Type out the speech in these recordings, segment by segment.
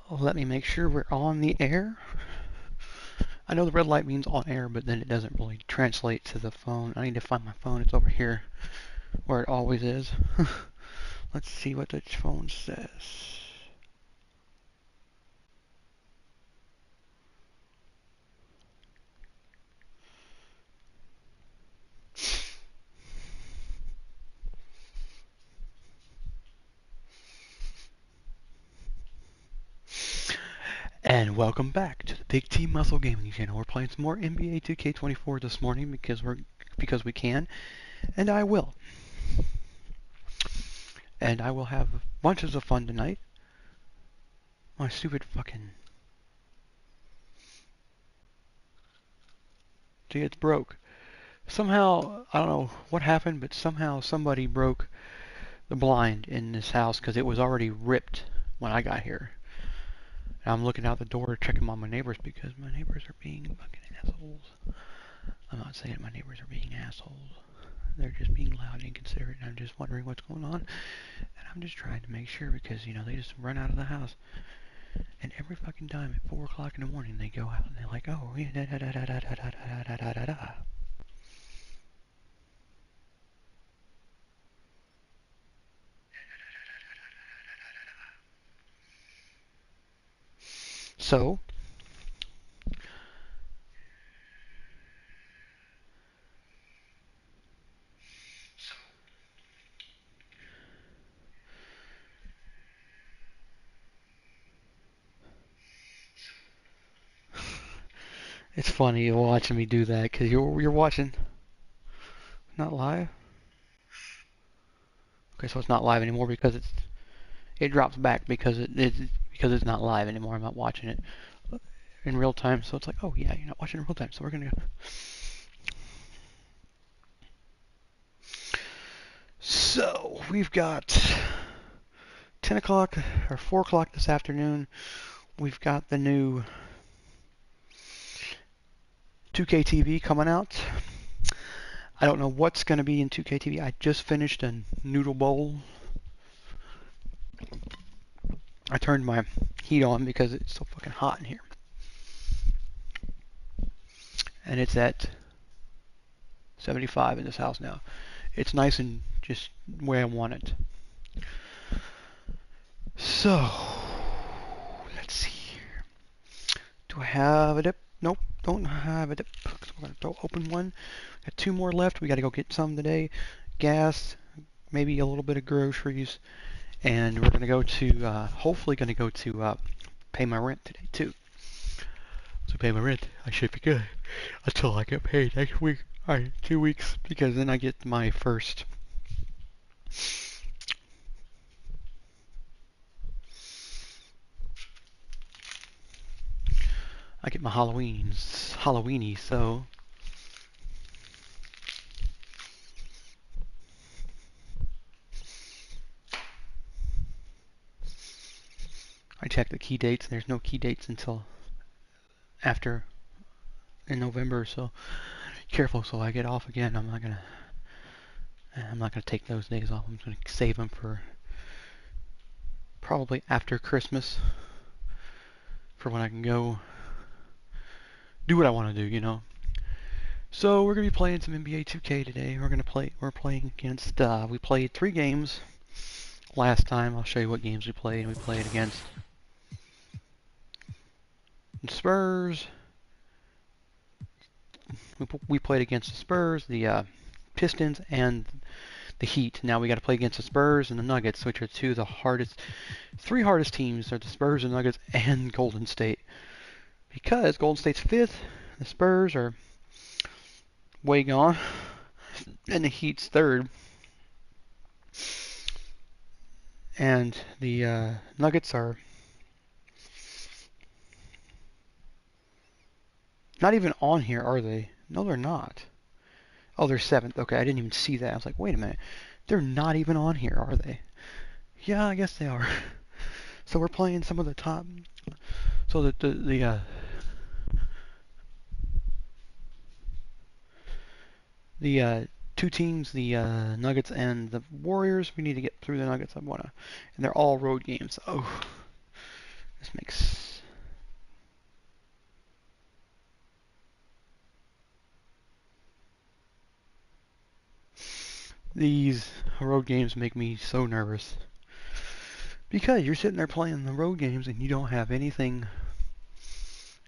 Let me make sure we're on the air. I know the red light means on air, but then it doesn't really translate to the phone. I need to find my phone. It's over here where it always is. Let's see what the phone says. And welcome back to the Big T Muscle Gaming Channel. We're playing some more NBA 2K24 this morning because we can, and I will. And I will have bunches of fun tonight. My stupid fucking... See, it's broke. Somehow, I don't know what happened, but somehow somebody broke the blind in this house because it was already ripped when I got here. And I'm looking out the door checking on my neighbors because my neighbors are being fucking assholes. I'm not saying my neighbors are being assholes. They're just being loud and inconsiderate, and I'm just wondering what's going on. And I'm just trying to make sure because, you know, they just run out of the house. And every fucking time at 4 o'clock in the morning they go out and they're like, oh, yeah, da da da da da da da da da da da. So, it's funny watching me do that because you're watching. Not live? Okay, so it's not live anymore because it drops back because because it's not live anymore. I'm not watching it in real time. So it's like, oh yeah, you're not watching it in real time. So we're gonna. So we've got 10 o'clock or 4 o'clock this afternoon. We've got the new 2K TV coming out. I don't know what's going to be in 2K TV. I just finished a noodle bowl. I turned my heat on because it's so fucking hot in here. And it's at 75 in this house now. It's nice and just where I want it. So, let's see here. Do I have a dip? Nope, don't have a dip. So we're going to open one. Got 2 more left. We got to go get some today. Gas, maybe a little bit of groceries. And we're going to go to, hopefully going to go to pay my rent today too. So pay my rent, I should be good until I get paid next week. Alright, 2 weeks, because then I get my first Halloweeny, so I checked the key dates and there's no key dates until after in November, so careful so I get off again. I'm not gonna take those days off. I'm gonna save them for probably after Christmas for when I can go do what I want to do, you know. So we're gonna be playing some NBA 2K today. We're playing against we played 3 games last time. I'll show you what games we played. We played against the Spurs. We played against the Spurs, the Pistons, and the Heat. Now we got to play against the Spurs and the Nuggets, which are three hardest teams are the Spurs and Nuggets and Golden State. Because Golden State's 5th, the Spurs are way gone, and the Heat's 3rd. And the Nuggets are not even on here, are they? No, they're not. Oh, they're 7th. Okay, I didn't even see that. I was like, wait a minute. They're not even on here, are they? Yeah, I guess they are. So we're playing some of the top. So the 2 teams, the Nuggets and the Warriors. We need to get through the Nuggets. And they're all road games. Oh, This makes these road games make me so nervous because you're sitting there playing the road games and you don't have anything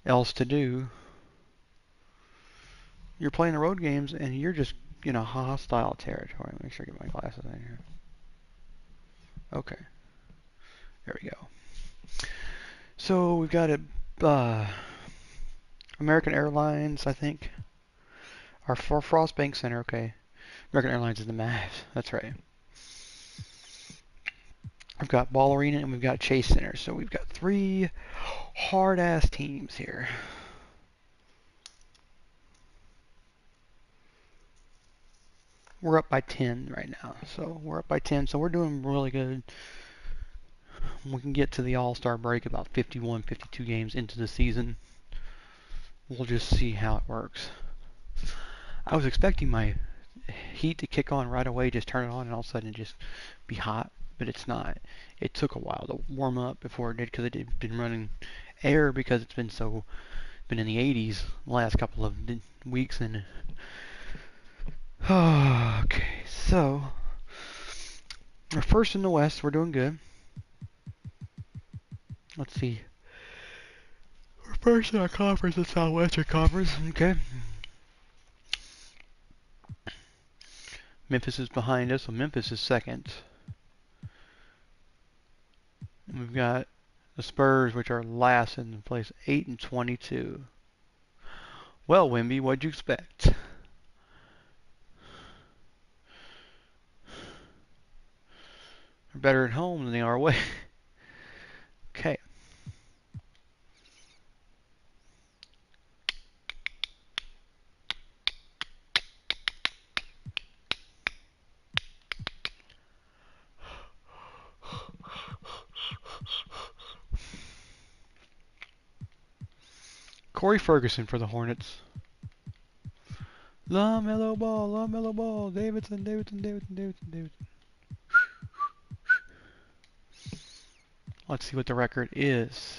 else to do. You're playing the road games and you're just in a hostile territory. Make sure I get my glasses in here. Okay, there we go. So we've got a American Airlines, I think. Our Frost Bank Center, okay. American Airlines is the Mavs. That's right. We've got Ball Arena and we've got Chase Center. So we've got three hard-ass teams here. We're up by 10 right now. So we're up by 10. So we're doing really good. We can get to the All-Star break about 51, 52 games into the season. We'll just see how it works. I was expecting my heat to kick on right away, just turn it on, and all of a sudden just be hot, but it's not. It took a while to warm up before it did because it had been running air because it's been in the 80s the last couple of weeks. And okay, so we're first in the West. We're doing good. Let's see. We're first in our conference, the Southwestern Conference. Okay. Memphis is behind us, so Memphis is second. And we've got the Spurs, which are last in place, 8-22. Well, Wimby, what'd you expect? They're better at home than they are away. Okay. Corey Ferguson for the Hornets. LaMelo Ball, Davidson. Let's see what the record is.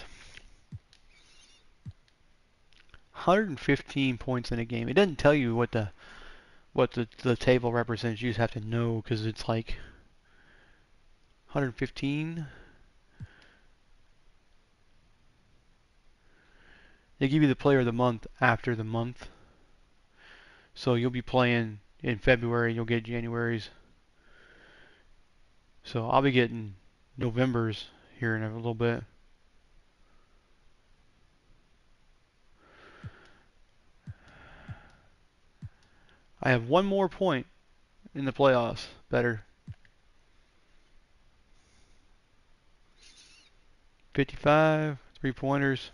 115 points in a game. It doesn't tell you what the table represents. You just have to know because it's like 115. They give you the player of the month after the month. So you'll be playing in February, you'll get January's. So I'll be getting November's here in a little bit. I have one more point in the playoffs. Better. 55, 3-pointers.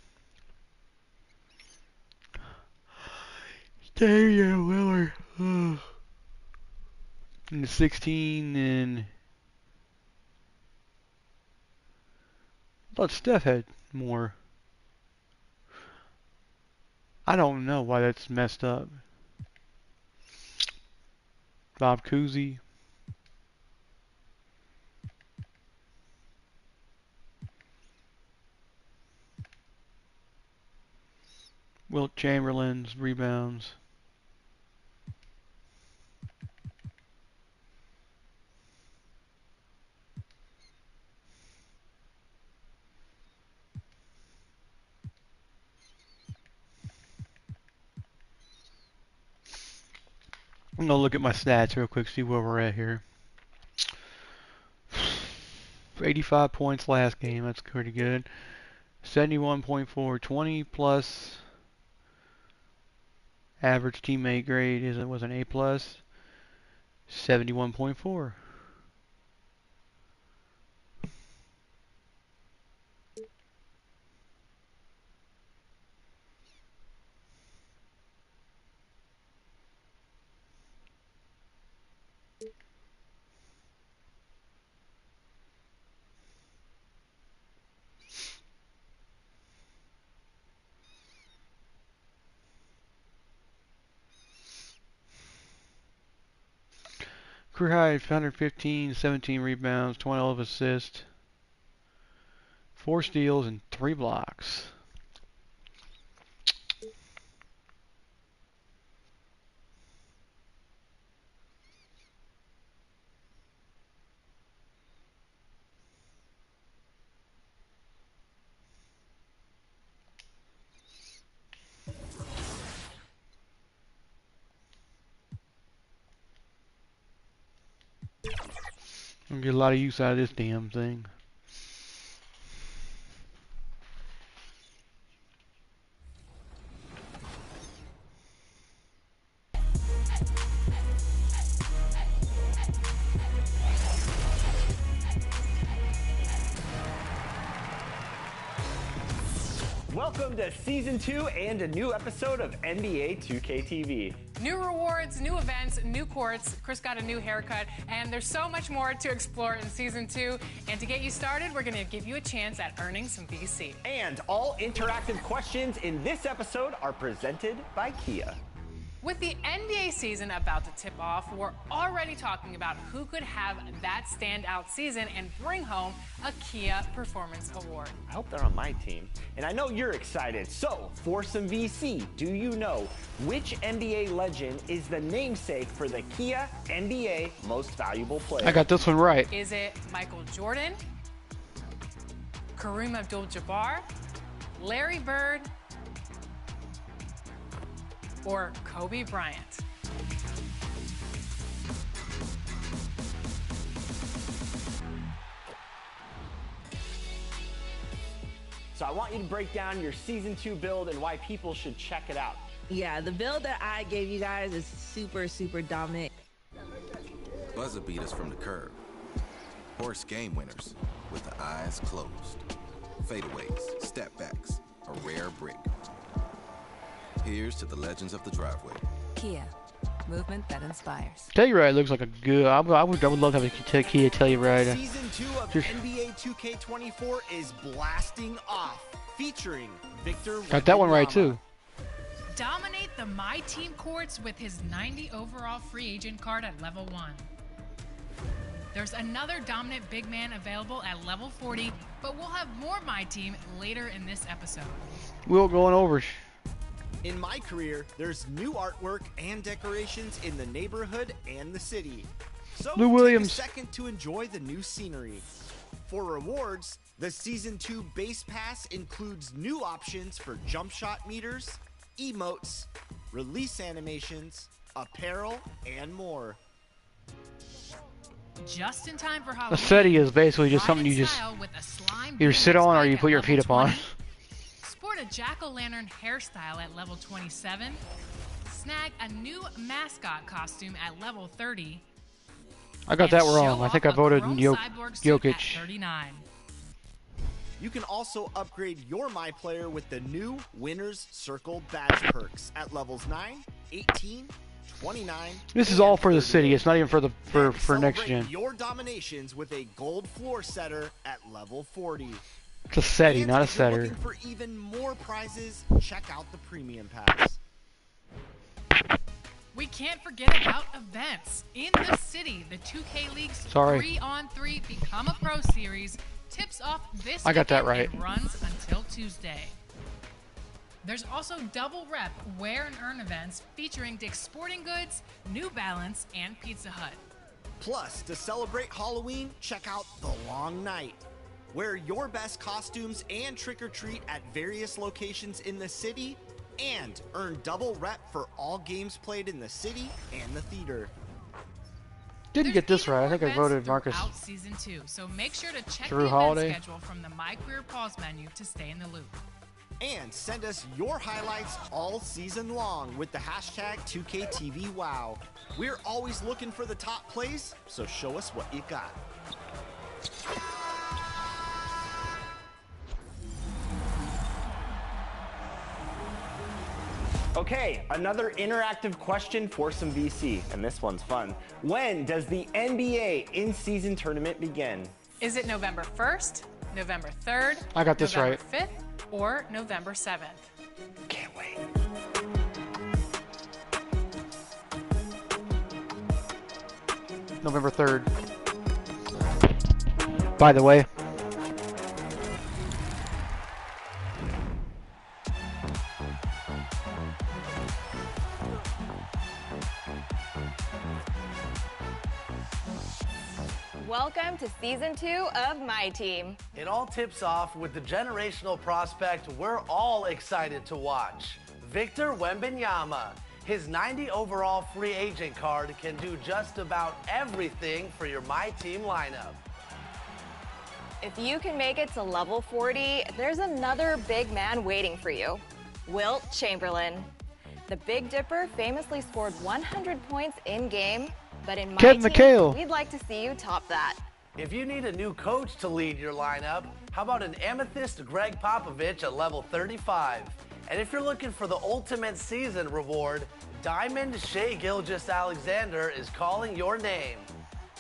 Damian Lillard. And the 16 and I thought Steph had more. I don't know why that's messed up. Bob Cousy. Wilt Chamberlain's rebounds. I'm going to look at my stats real quick, see where we're at here. 85 points last game, that's pretty good. 71.4, 20 plus average teammate grade was an A plus. 71.4. Career high 115, 17 rebounds, 12 assists, 4 steals and 3 blocks. I'm gonna get a lot of use out of this damn thing. Welcome to Season 2 and a new episode of NBA 2K24. New rewards, new events, new courts. Chris got a new haircut, and there's so much more to explore in Season 2. And to get you started, we're going to give you a chance at earning some VC. And all interactive questions in this episode are presented by Kia. With the NBA season about to tip off, we're already talking about who could have that standout season and bring home a Kia Performance Award. I hope they're on my team. And I know you're excited. So, for some VC, do you know which NBA legend is the namesake for the Kia NBA Most Valuable Player? I got this one right. Is it Michael Jordan, Kareem Abdul-Jabbar, Larry Bird, or Kobe Bryant? So I want you to break down your Season 2 build and why people should check it out. Yeah, the build that I gave you guys is super, super dominant. Buzzer beaters from the curb. Horse game winners with the eyes closed. Fadeaways, step backs, a rare brick. Here's to the legends of the driveway. Kia, movement that inspires. Telluride looks like a good. I would love to have a Kia Telluride. Season 2 of NBA 2K24 is blasting off, featuring Victor. Got that one right too. Dominate the My Team courts with his 90 overall free agent card at level 1. There's another dominant big man available at level 40, but we'll have more My Team later in this episode. We're going over. In my career, there's new artwork and decorations in the neighborhood and the city. So Lou Williams. take a second to enjoy the new scenery. For rewards, the Season 2 Base Pass includes new options for jump shot meters, emotes, release animations, apparel, and more. Just in time for A Halloween. settee is basically just ride something in you just style with a slime either sit on or spike you at put your level feet up on. 20. Sport a jack-o'-lantern hairstyle at level 27. Snag a new mascot costume at level 30. I got that wrong. I think I voted Jokic. Jokic. 39. You can also upgrade your My Player with the new Winner's Circle badge perks at levels 9, 18, 29. This is all for the 38. city. It's not even for the for next Celebrate gen. your dominations with a gold floor setter at level 40. It's a settee, And not a if you're setter. looking for even more prizes, check out the premium pass. We can't forget about events. In the city, the 2K League's Sorry. 3-on-3 Become a Pro series tips off this I got that weekend right. and runs until Tuesday. There's also double rep wear and earn events featuring Dick's Sporting Goods, New Balance, and Pizza Hut. Plus, to celebrate Halloween, check out The Long Night. Wear your best costumes and trick or treat at various locations in the city, and earn double rep for all games played in the city and the theater. Didn't get There's this even right. I more think I voted events Marcus. throughout Season 2, so make sure to check Drew the event Holiday. schedule from the My Career Pause menu to stay in the loop. And send us your highlights all season long with the hashtag 2KTVWow. We're always looking for the top plays, so show us what you got. Okay, another interactive question for some VC, and this one's fun. When does the NBA in-season tournament begin? Is it November 1st, November 3rd, I got this November right. 5th, or November 7th? Can't wait. November 3rd. By the way, Welcome to Season 2 of My Team. It all tips off with the generational prospect we're all excited to watch, Victor Wembanyama. His 90 overall free agent card can do just about everything for your My Team lineup. If you can make it to level 40, there's another big man waiting for you, Wilt Chamberlain. The Big Dipper famously scored 100 points in-game, but in My Team, we'd like to see you top that. If you need a new coach to lead your lineup, how about an Amethyst Greg Popovich at level 35? And if you're looking for the ultimate season reward, Diamond Shea Gilgeous-Alexander is calling your name.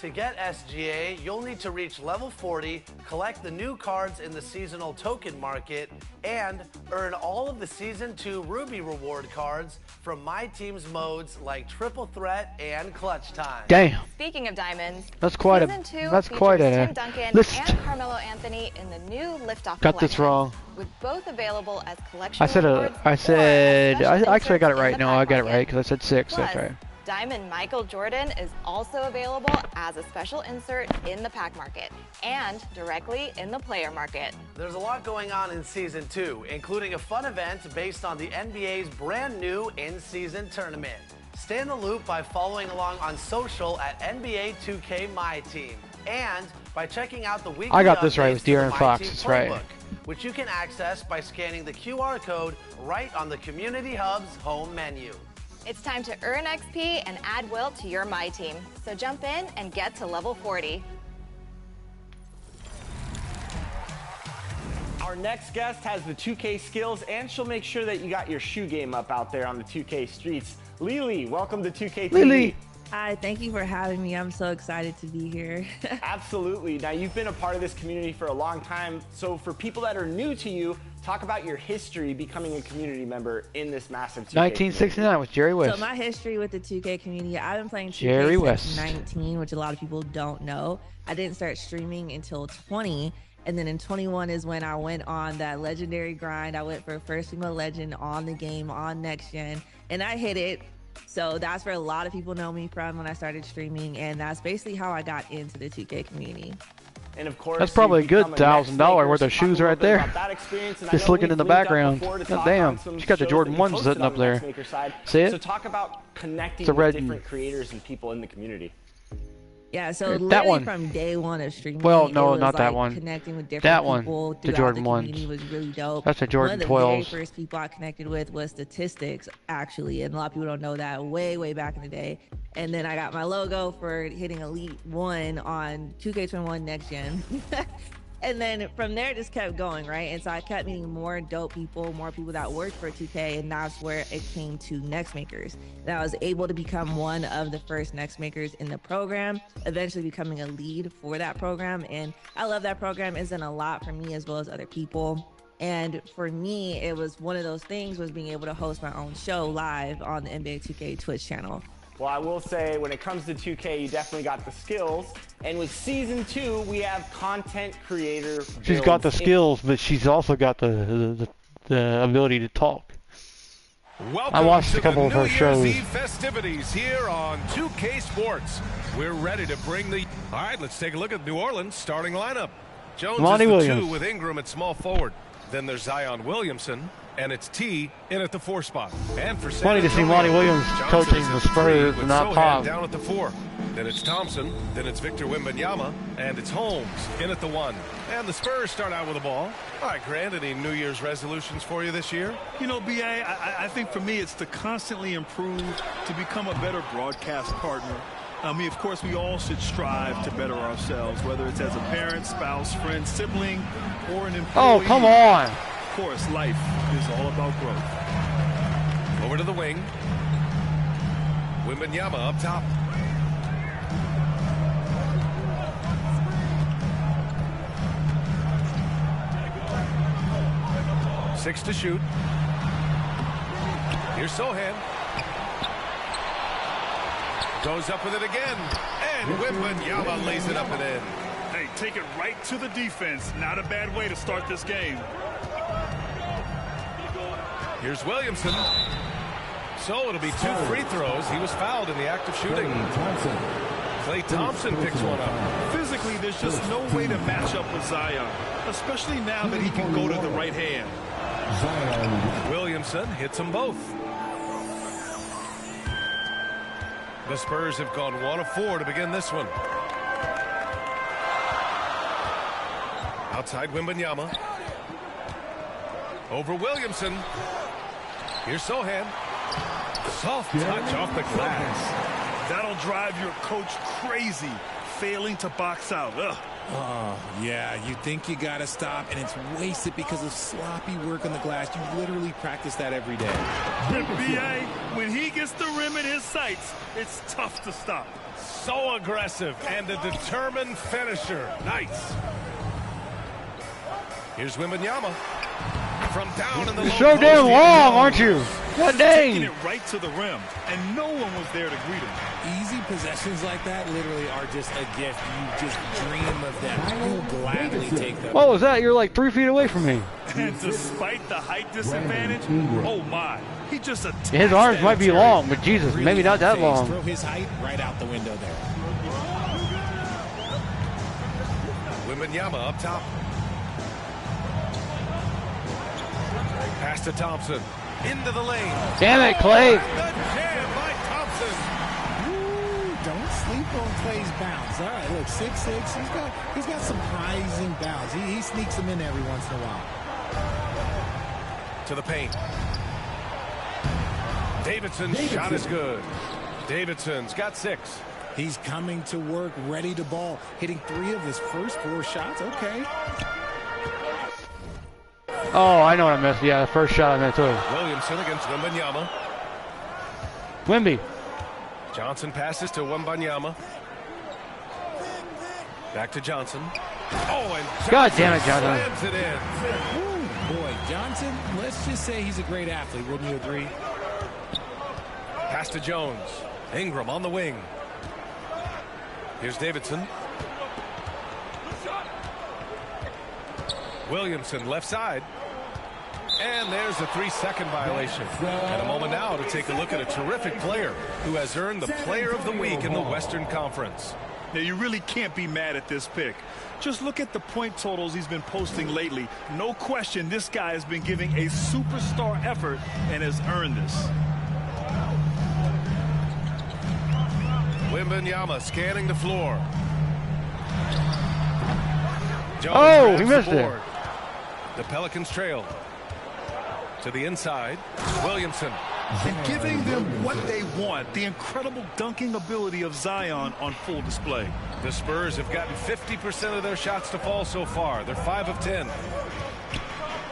To get SGA, you'll need to reach level 40, collect the new cards in the seasonal token market, and earn all of the Season 2 Ruby reward cards from My Team's modes like Triple Threat and Clutch Time. Damn. Speaking of diamonds, That's quite Season 2 features Tim Duncan list. and Carmelo Anthony in the new Liftoff Got collection, this wrong. with both available as collection I actually got it right. No, I got it right because I said 6. Plus, That's right. Diamond Michael Jordan is also available as a special insert in the pack market and directly in the player market. There's a lot going on in Season 2, including a fun event based on the NBA's brand new in-season tournament. Stay in the loop by following along on social at NBA2K My Team and by checking out the weekly I got this right updates with to the De'Aaron My Fox. Team That's right. playbook, which you can access by scanning the QR code right on the Community Hub's home menu. It's time to earn XP and add Wilt to your My Team. So jump in and get to level 40. Our next guest has the 2K skills, and she'll make sure that you got your shoe game up out there on the 2K streets. Lily, welcome to 2K TV. Lily. Hi, thank you for having me. I'm so excited to be here. Absolutely. Now, you've been a part of this community for a long time. So for people that are new to you, talk about your history becoming a community member in this massive 2K 1969 with Jerry West. So my history with the 2K community, I've been playing 2K Jerry since West. 19, which a lot of people don't know. I didn't start streaming until 20. And then in 21 is when I went on that legendary grind. I went for first female legend on the game on Next Gen, and I hit it. So that's where a lot of people know me from when I started streaming, and that's basically how I got into the 2K community. And of course, That's probably a good $1,000 worth of shoes right there. Just looking in the background. God damn, she got the Jordan 1s sitting up there. See it? So talk about connecting It's a with red different creators and people in the community. Yeah, so That literally one. from day one of streaming, Well, it no, was not that like one. connecting with different That one, people the throughout Jordan the 1s. community was really dope. That's a Jordan One of the very 12s. first people I connected with was Statistics, actually, and a lot of people don't know that way back in the day. And then I got my logo for hitting Elite 1 on 2K21 Next Gen. And then from there, it just kept going, right? And so I kept meeting more dope people, more people that worked for 2K, and that's where it came to Next Makers. And I was able to become one of the first Next Makers in the program, eventually becoming a lead for that program. And I love that program. It's done a lot for me as well as other people. And for me, it was one of those things was being able to host my own show live on the NBA2K Twitch channel. Well, I will say, when it comes to 2K, you definitely got the skills. And with Season 2, we have content creator She's got the builds. skills, but she's also got the ability to talk. Welcome I watched to a couple the of New her Year's shows. Eve festivities here on 2K Sports. We're ready to bring the... All right, let's take a look at New Orleans' starting lineup. Jones Lonnie is the Williams. 2 with Ingram at small forward. Then there's Zion Williamson, and it's T in at the 4 spot. And for Funny to see San Lonnie Antonio, Williams Johnson coaching is the at 3 Spurs with and not Sohan Pop. down at the 4. Then it's Thompson. Then it's Victor Wembanyama, and it's Holmes in at the 1. And the Spurs start out with the ball. All right, Grant, any New Year's resolutions for you this year? You know, B.A., I think for me it's to constantly improve, to become a better broadcast partner. I mean, of course, we all should strive to better ourselves, whether it's as a parent, spouse, friend, sibling, or an employee. Oh, come on. Of course, life is all about growth. Over to the wing. Wembanyama up top. Six to shoot. Here's Sohan. Goes up with it again. And Wembanyama lays it up and in. Hey, take it right to the defense. Not a bad way to start this game. Here's Williamson. So it'll be 2 free throws. He was fouled in the act of shooting. Klay Thompson picks one up. physically, there's just no way to match up with Zion, especially now that he can go to the right hand. Williamson hits them both. The Spurs have gone 1 of 4 to begin this one. Outside Wembanyama. Over Williamson. Here's Sohan. Soft touch off the glass. That'll drive your coach crazy, failing to box out. Ugh. Oh, yeah, you think you got to stop, and it's wasted because of sloppy work on the glass. You literally practice that every day. B.A., when he gets the rim in his sights, it's tough to stop. So aggressive and a determined finisher. Nice. Here's Wembanyama. From down in the You're so damn long, aren't you? God dang. Taking it right to the rim, and no one was there to greet him. Easy possessions like that literally are just a gift. You just dream of them. You'll gladly take them. What was that? You're like 3 feet away from me. And despite the height disadvantage, oh my, he just attacked. His arms might be long, but Jesus, Really maybe not that long. Throw his height right out the window there. Wembanyama up top. Pass to Thompson. Into the lane. Damn it, Clay. The jam by Thompson. Ooh, don't sleep on Clay's bounce. All right, look, 6'6". He's got some rising bounce. He sneaks them in every once in a while. To the paint. Davidson's shot is good. Davidson's got 6. He's coming to work, ready to ball, hitting 3 of his first 4 shots. Okay. Oh, I know what I missed. Yeah, the first shot I meant too. Williamson against Wembanyama. Wemby. Johnson passes to Wembanyama. Back to Johnson. Oh, and Johnson God damn it, Johnson. slams it in. Ooh, boy, Johnson, let's just say he's a great athlete. Wouldn't you agree? Pass to Jones. Ingram on the wing. Here's Davidson. Williamson left side. And there's a 3-second violation. And a moment now to take a look at a terrific player who has earned the Player of the Week in the Western Conference. Now, you really can't be mad at this pick. Just look at the point totals he's been posting lately. No question, this guy has been giving a superstar effort and has earned this. Wembanyama scanning the floor. Jones Oh, he grabs the missed it. board. The Pelicans trail. To the inside, Williamson. And giving them what they want, the incredible dunking ability of Zion on full display. The Spurs have gotten 50% of their shots to fall so far. They're 5 of 10.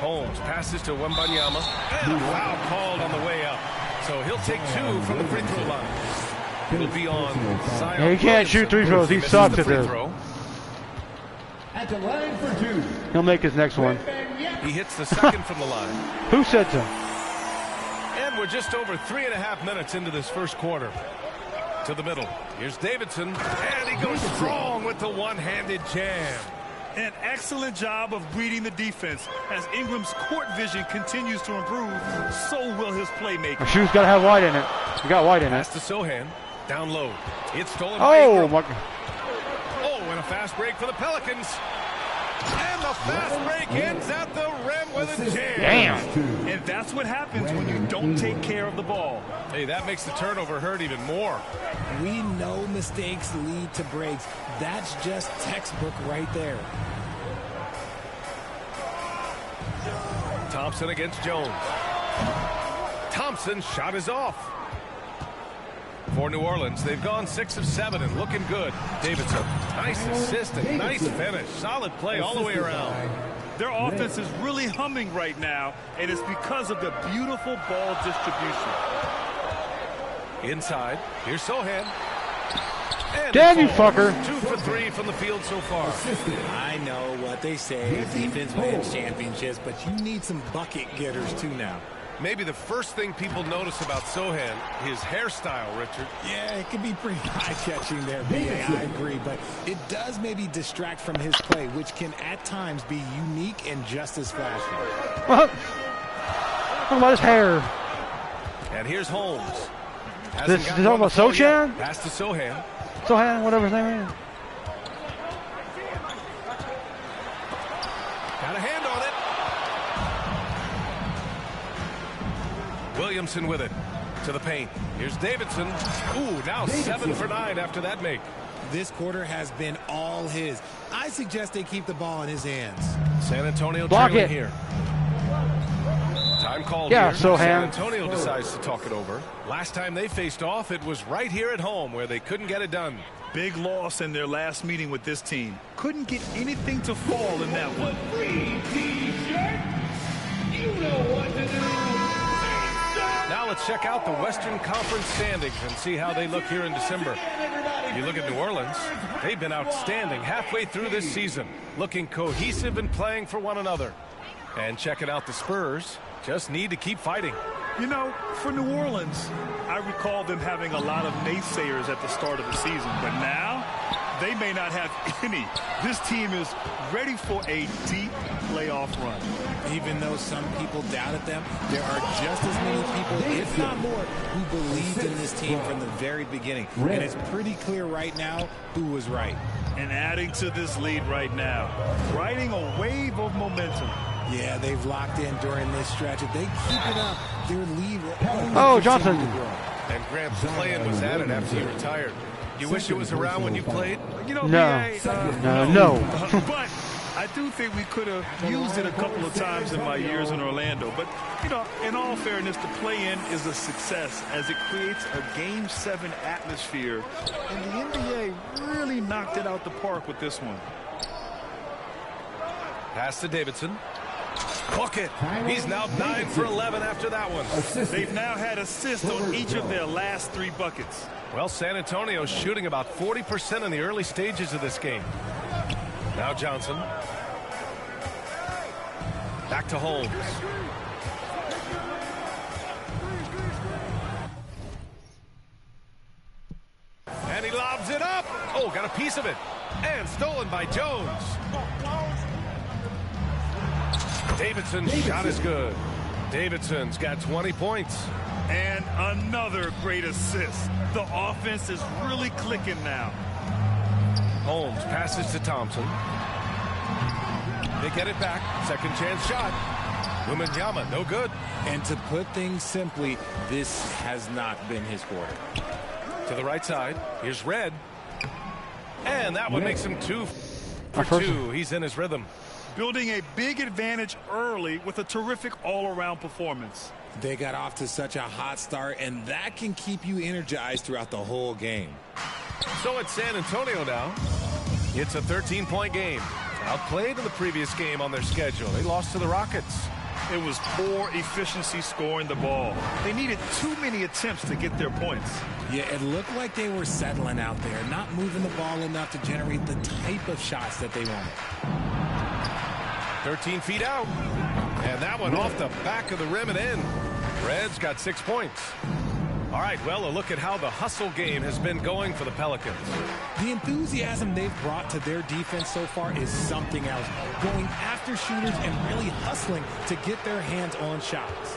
Holmes passes to Wembanyama. And a foul called on the way up. So he'll take 2 from the free throw line. It'll be on Zion. Yeah, he can't shoot 3 throws. He sucks at this. At the line for 2. He'll make his next one. He hits the second from the line. Who said so? And we're just over 3.5 minutes into this first quarter. To the middle. Here's Davidson. And he goes strong with the one-handed jam. An excellent job of reading the defense. As Ingram's court vision continues to improve, so will his playmaking. Our shoe's got to have white in it. We got white in it. Pass to Sohan. Down low. It's stolen by Oh, Ingram. my. Oh, and a fast break for the Pelicans. And the fast break ends at the rim with a jam. Damn. And that's what happens when you don't take care of the ball. Hey, that makes the turnover hurt even more. We know mistakes lead to breaks. That's just textbook right there. Thompson against Jones. Thompson's shot is off. For New Orleans, they've gone 6 of 7 and looking good. Davidson, nice assist and nice finish. Solid play all the way around. Their offense is really humming right now, and it's because of the beautiful ball distribution. Inside, here's Sohan. And Damn you, fucker. 2 for 3 from the field so far. I know what they say, defense wins championships, but you need some bucket getters too now. Maybe the first thing people notice about Sohan, his hairstyle, Richard. Yeah, it can be pretty eye-catching there, B.A. I agree, but it does maybe distract from his play, which can at times be unique and just as flashy. What? What about his hair? And here's Holmes. This is talking about Sochan? Pass to Sohan. Sohan, whatever his name is. Williamson with it to the paint. Here's Davidson. Ooh, now 7 for 9 after that make. This quarter has been all his. I suggest they keep the ball in his hands. San Antonio Block trailing it. here. Time called Yeah, here. Sohan. San Antonio decides to talk it over. Last time they faced off, it was right here at home where they couldn't get it done. Big loss in their last meeting with this team. Couldn't get anything to fall in that one. Now let's check out the Western Conference standings and see how they look here in December. You look at New Orleans, they've been outstanding halfway through this season, looking cohesive and playing for one another. And checking out the Spurs, just need to keep fighting. You know, for New Orleans, I recall them having a lot of naysayers at the start of the season, but now they may not have any. This team is ready for a deep playoff run. Even though some people doubted them, there are just as many people, if not more, who believed in this team from the very beginning. And it's pretty clear right now who was right. And adding to this lead right now, riding a wave of momentum. Yeah, they've locked in during this stretch. If they keep it up, their lead will only Oh, continue Johnson. to grow. And Grant Playan was added after he retired. You wish it was around when you played? You know, No. BA, No. But I do think we could have used it a couple of times in my years in Orlando. But, you know, in all fairness, the play-in is a success as it creates a Game 7 atmosphere. And the NBA really knocked it out the park with this one. Pass to Davidson. Book it. He's now 9 for 11 after that one. They've now had assists on each of their last 3 buckets. Well, San Antonio's shooting about 40% in the early stages of this game. Now Johnson. Back to Holmes. And he lobs it up. Oh, got a piece of it. And stolen by Jones. Davidson's shot is good. Davidson's got 20 points. And another great assist. The offense is really clicking now. Holmes passes to Thompson. They get it back. Second chance shot. Wembanyama, no good. And to put things simply, this has not been his quarter. To the right side. Here's Red. And that one makes him 2 for 2. He's in his rhythm. Building a big advantage early with a terrific all-around performance. They got off to such a hot start, and that can keep you energized throughout the whole game. So it's San Antonio now. It's a 13-point game. Outplayed in the previous game on their schedule. They lost to the Rockets. It was poor efficiency scoring the ball. They needed too many attempts to get their points. Yeah, it looked like they were settling out there, not moving the ball enough to generate the type of shots that they wanted. 13 feet out. And that one off the back of the rim and in. Red's got 6 points. All right, well, a look at how the hustle game has been going for the Pelicans. The enthusiasm they've brought to their defense so far is something else. Going after shooters and really hustling to get their hands on shots.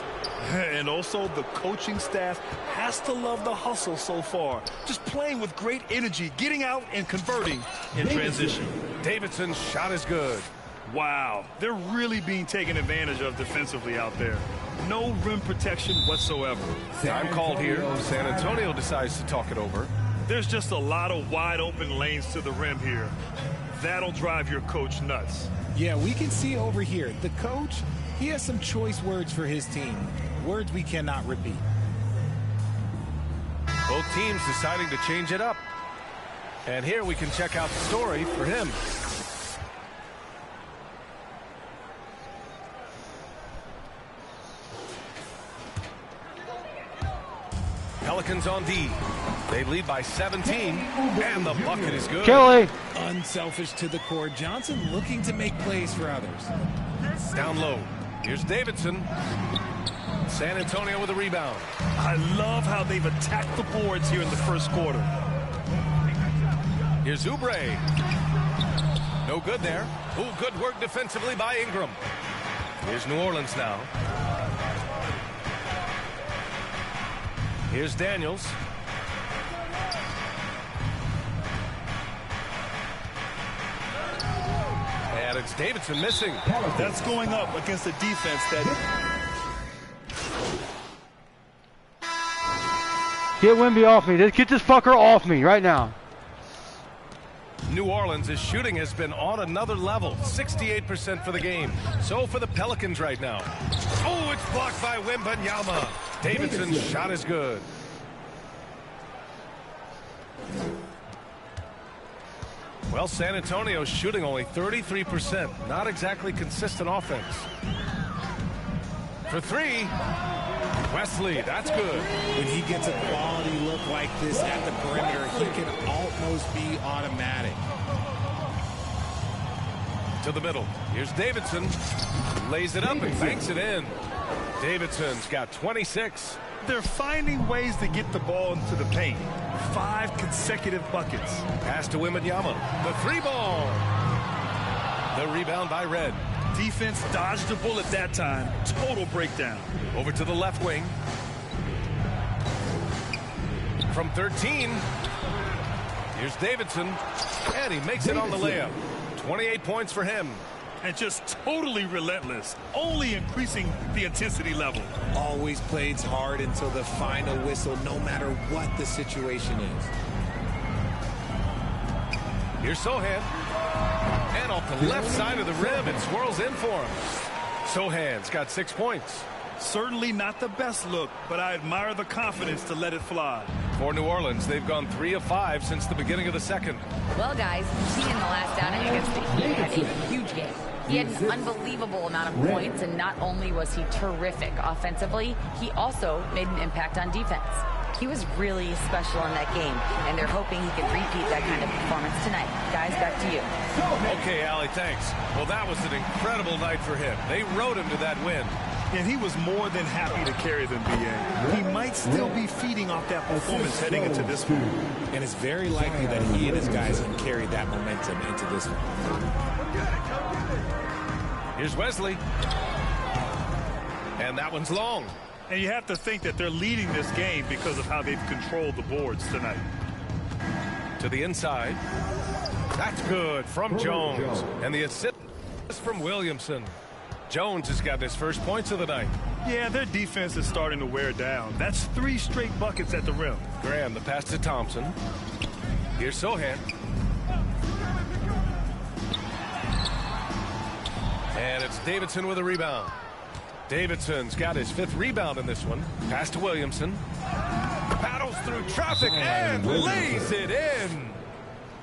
And also the coaching staff has to love the hustle so far. Just playing with great energy, getting out and converting in transition. Davidson's shot is good. Wow, they're really being taken advantage of defensively out there. No rim protection whatsoever. Time called here. San Antonio decides to talk it over. There's just a lot of wide open lanes to the rim here. That'll drive your coach nuts. Yeah, we can see over here. The coach, he has some choice words for his team. Words we cannot repeat. Both teams deciding to change it up. And here we can check out the story for him. Pelicans on D. They lead by 17, and the bucket is good. Kelly. Unselfish to the core. Johnson looking to make plays for others. Down low. Here's Davidson. San Antonio with a rebound. I love how they've attacked the boards here in the first quarter. Here's Oubre. No good there. Oh, good work defensively by Ingram. Here's New Orleans now. Here's Daniels. And it's Davidson missing. That's going up against a defense that... Get Wemby off me. Get this fucker off me right now. New Orleans' shooting has been on another level, 68% for the game. So for the Pelicans right now. Oh, it's blocked by Wembanyama. Davidson's shot is good. Well, San Antonio's shooting only 33%. Not exactly consistent offense. For three, Wesley, that's good. When he gets a quality look like this at the perimeter, he can almost be automatic. To the middle. Here's Davidson. Lays it up and banks it in. Davidson's got 26. They're finding ways to get the ball into the paint. 5 consecutive buckets. Pass to Wembanyama. The three ball. The rebound by Red. Defense dodged the bullet that time. Total breakdown. Over to the left wing. From 13. Here's Davidson. And he makes it on the layup. 28 points for him. And just totally relentless. Only increasing the intensity level. Always plays hard until the final whistle, no matter what the situation is. Here's Sohan. And off the left side of the rim, it swirls in for him. Sohan's got 6 points. Certainly not the best look, but I admire the confidence to let it fly. For New Orleans, they've gone 3 of 5 since the beginning of the second. Well, guys, he in the last outing against the Heat had a huge game. He had an unbelievable amount of points, and not only was he terrific offensively, he also made an impact on defense. He was really special in that game, and they're hoping he can repeat that kind of performance tonight. Guys, back to you. Okay, Allie, thanks. Well, that was an incredible night for him. They rode him to that win. And he was more than happy to carry them, B.A. He might still be feeding off that performance heading into this one. And it's very likely that he and his guys can carry that momentum into this one. Here's Wesley. And that one's long. And you have to think that they're leading this game because of how they've controlled the boards tonight. To the inside. That's good from Jones. And the assist from Williamson. Jones has got his first points of the night. Yeah, their defense is starting to wear down. That's 3 straight buckets at the rim. Graham, the pass to Thompson. Here's Sohan. And it's Davidson with a rebound. Davidson's got his 5th rebound in this one. Pass to Williamson. Paddles through traffic and lays it in.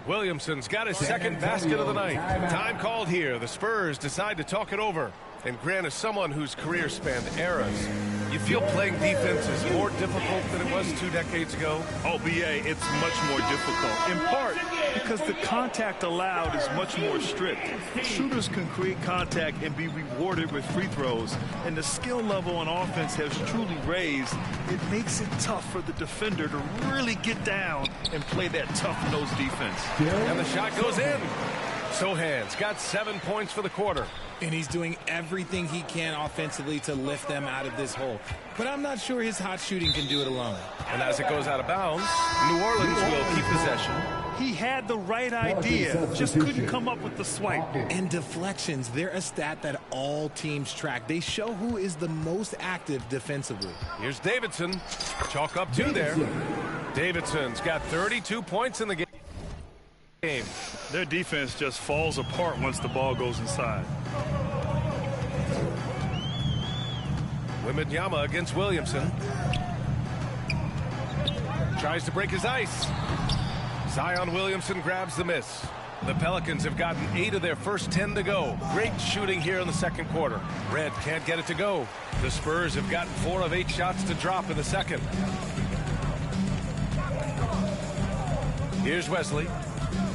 Williamson's got his 2nd basket of the night. Time called here. The Spurs decide to talk it over. And Grant is someone whose career spanned eras. You feel playing defense is more difficult than it was 2 decades ago? Oh, B.A., it's much more difficult. In part because the contact allowed is much more strict. Shooters can create contact and be rewarded with free throws. And the skill level on offense has truly raised. It makes it tough for the defender to really get down and play that tough-nosed defense. And the shot goes in. Sohan's got 7 points for the quarter. And he's doing everything he can offensively to lift them out of this hole. But I'm not sure his hot shooting can do it alone. And as it goes out of bounds, New Orleans will keep possession. He had the right idea, just couldn't come up with the swipe. And deflections, they're a stat that all teams track. They show who is the most active defensively. Here's Davidson. Chalk up 2 there. Davidson's got 32 points in the game. Their defense just falls apart once the ball goes inside. Wembanyama against Williamson. Tries to break his ice. Zion Williamson grabs the miss. The Pelicans have gotten 8 of their first 10 to go. Great shooting here in the second quarter. Red can't get it to go. The Spurs have gotten 4 of 8 shots to drop in the second. Here's Wesley.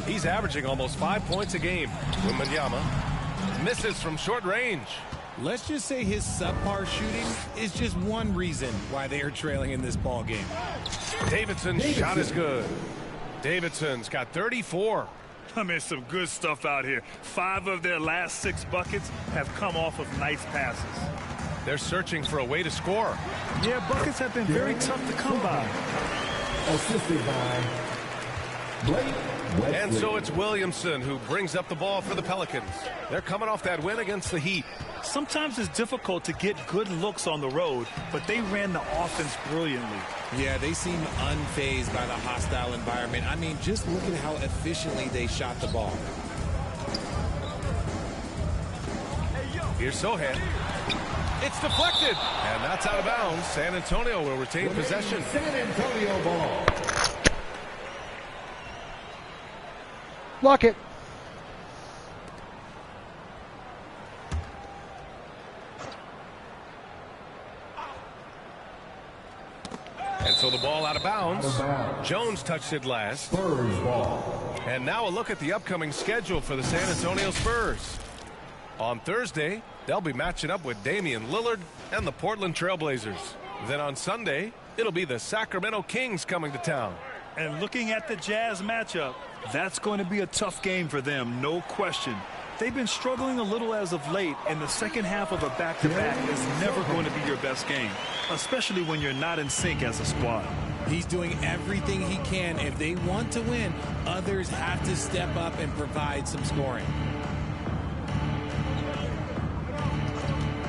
He's averaging almost 5 points a game. Wembanyama misses from short range. Let's just say his subpar shooting is just one reason why they are trailing in this ball game. Davidson's shot is good. Davidson's got 34. I mean, some good stuff out here. 5 of their last 6 buckets have come off of nice passes. They're searching for a way to score. Yeah, buckets have been very tough to come by. Assisted by Blake And so it's Williamson who brings up the ball for the Pelicans. They're coming off that win against the Heat. Sometimes it's difficult to get good looks on the road, but they ran the offense brilliantly. Yeah, they seem unfazed by the hostile environment. I mean, just look at how efficiently they shot the ball. Here's Sohan. It's deflected, and that's out of bounds. San Antonio will retain possession. San Antonio ball. Block it. And so the ball out of bounds. Jones touched it last. Spurs ball. And now a look at the upcoming schedule for the San Antonio Spurs. On Thursday, they'll be matching up with Damian Lillard and the Portland Trailblazers. Then on Sunday, it'll be the Sacramento Kings coming to town. And looking at the Jazz matchup, that's going to be a tough game for them, no question. They've been struggling a little as of late, and the second half of a back-to-back is never going to be your best game, especially when you're not in sync as a squad. He's doing everything he can. If they want to win, others have to step up and provide some scoring.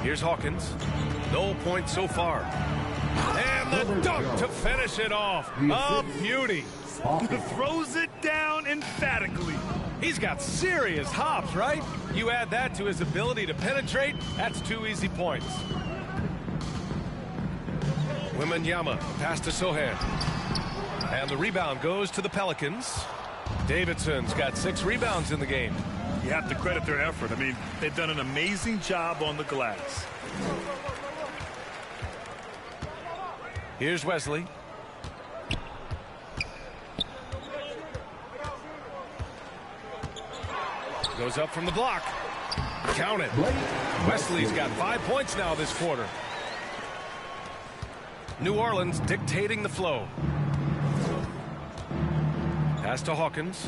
Here's Hawkins. No points so far. And the dunk to finish it off. A beauty. Throws it down emphatically. He's got serious hops, right? You add that to his ability to penetrate, that's 2 easy points. Wembanyama, pass to Sohan. And the rebound goes to the Pelicans. Davidson's got 6 rebounds in the game. You have to credit their effort. I mean, they've done an amazing job on the glass. Here's Wesley. Goes up from the block. Count it. Wesley's got 5 points now this quarter. New Orleans dictating the flow. Pass to Hawkins.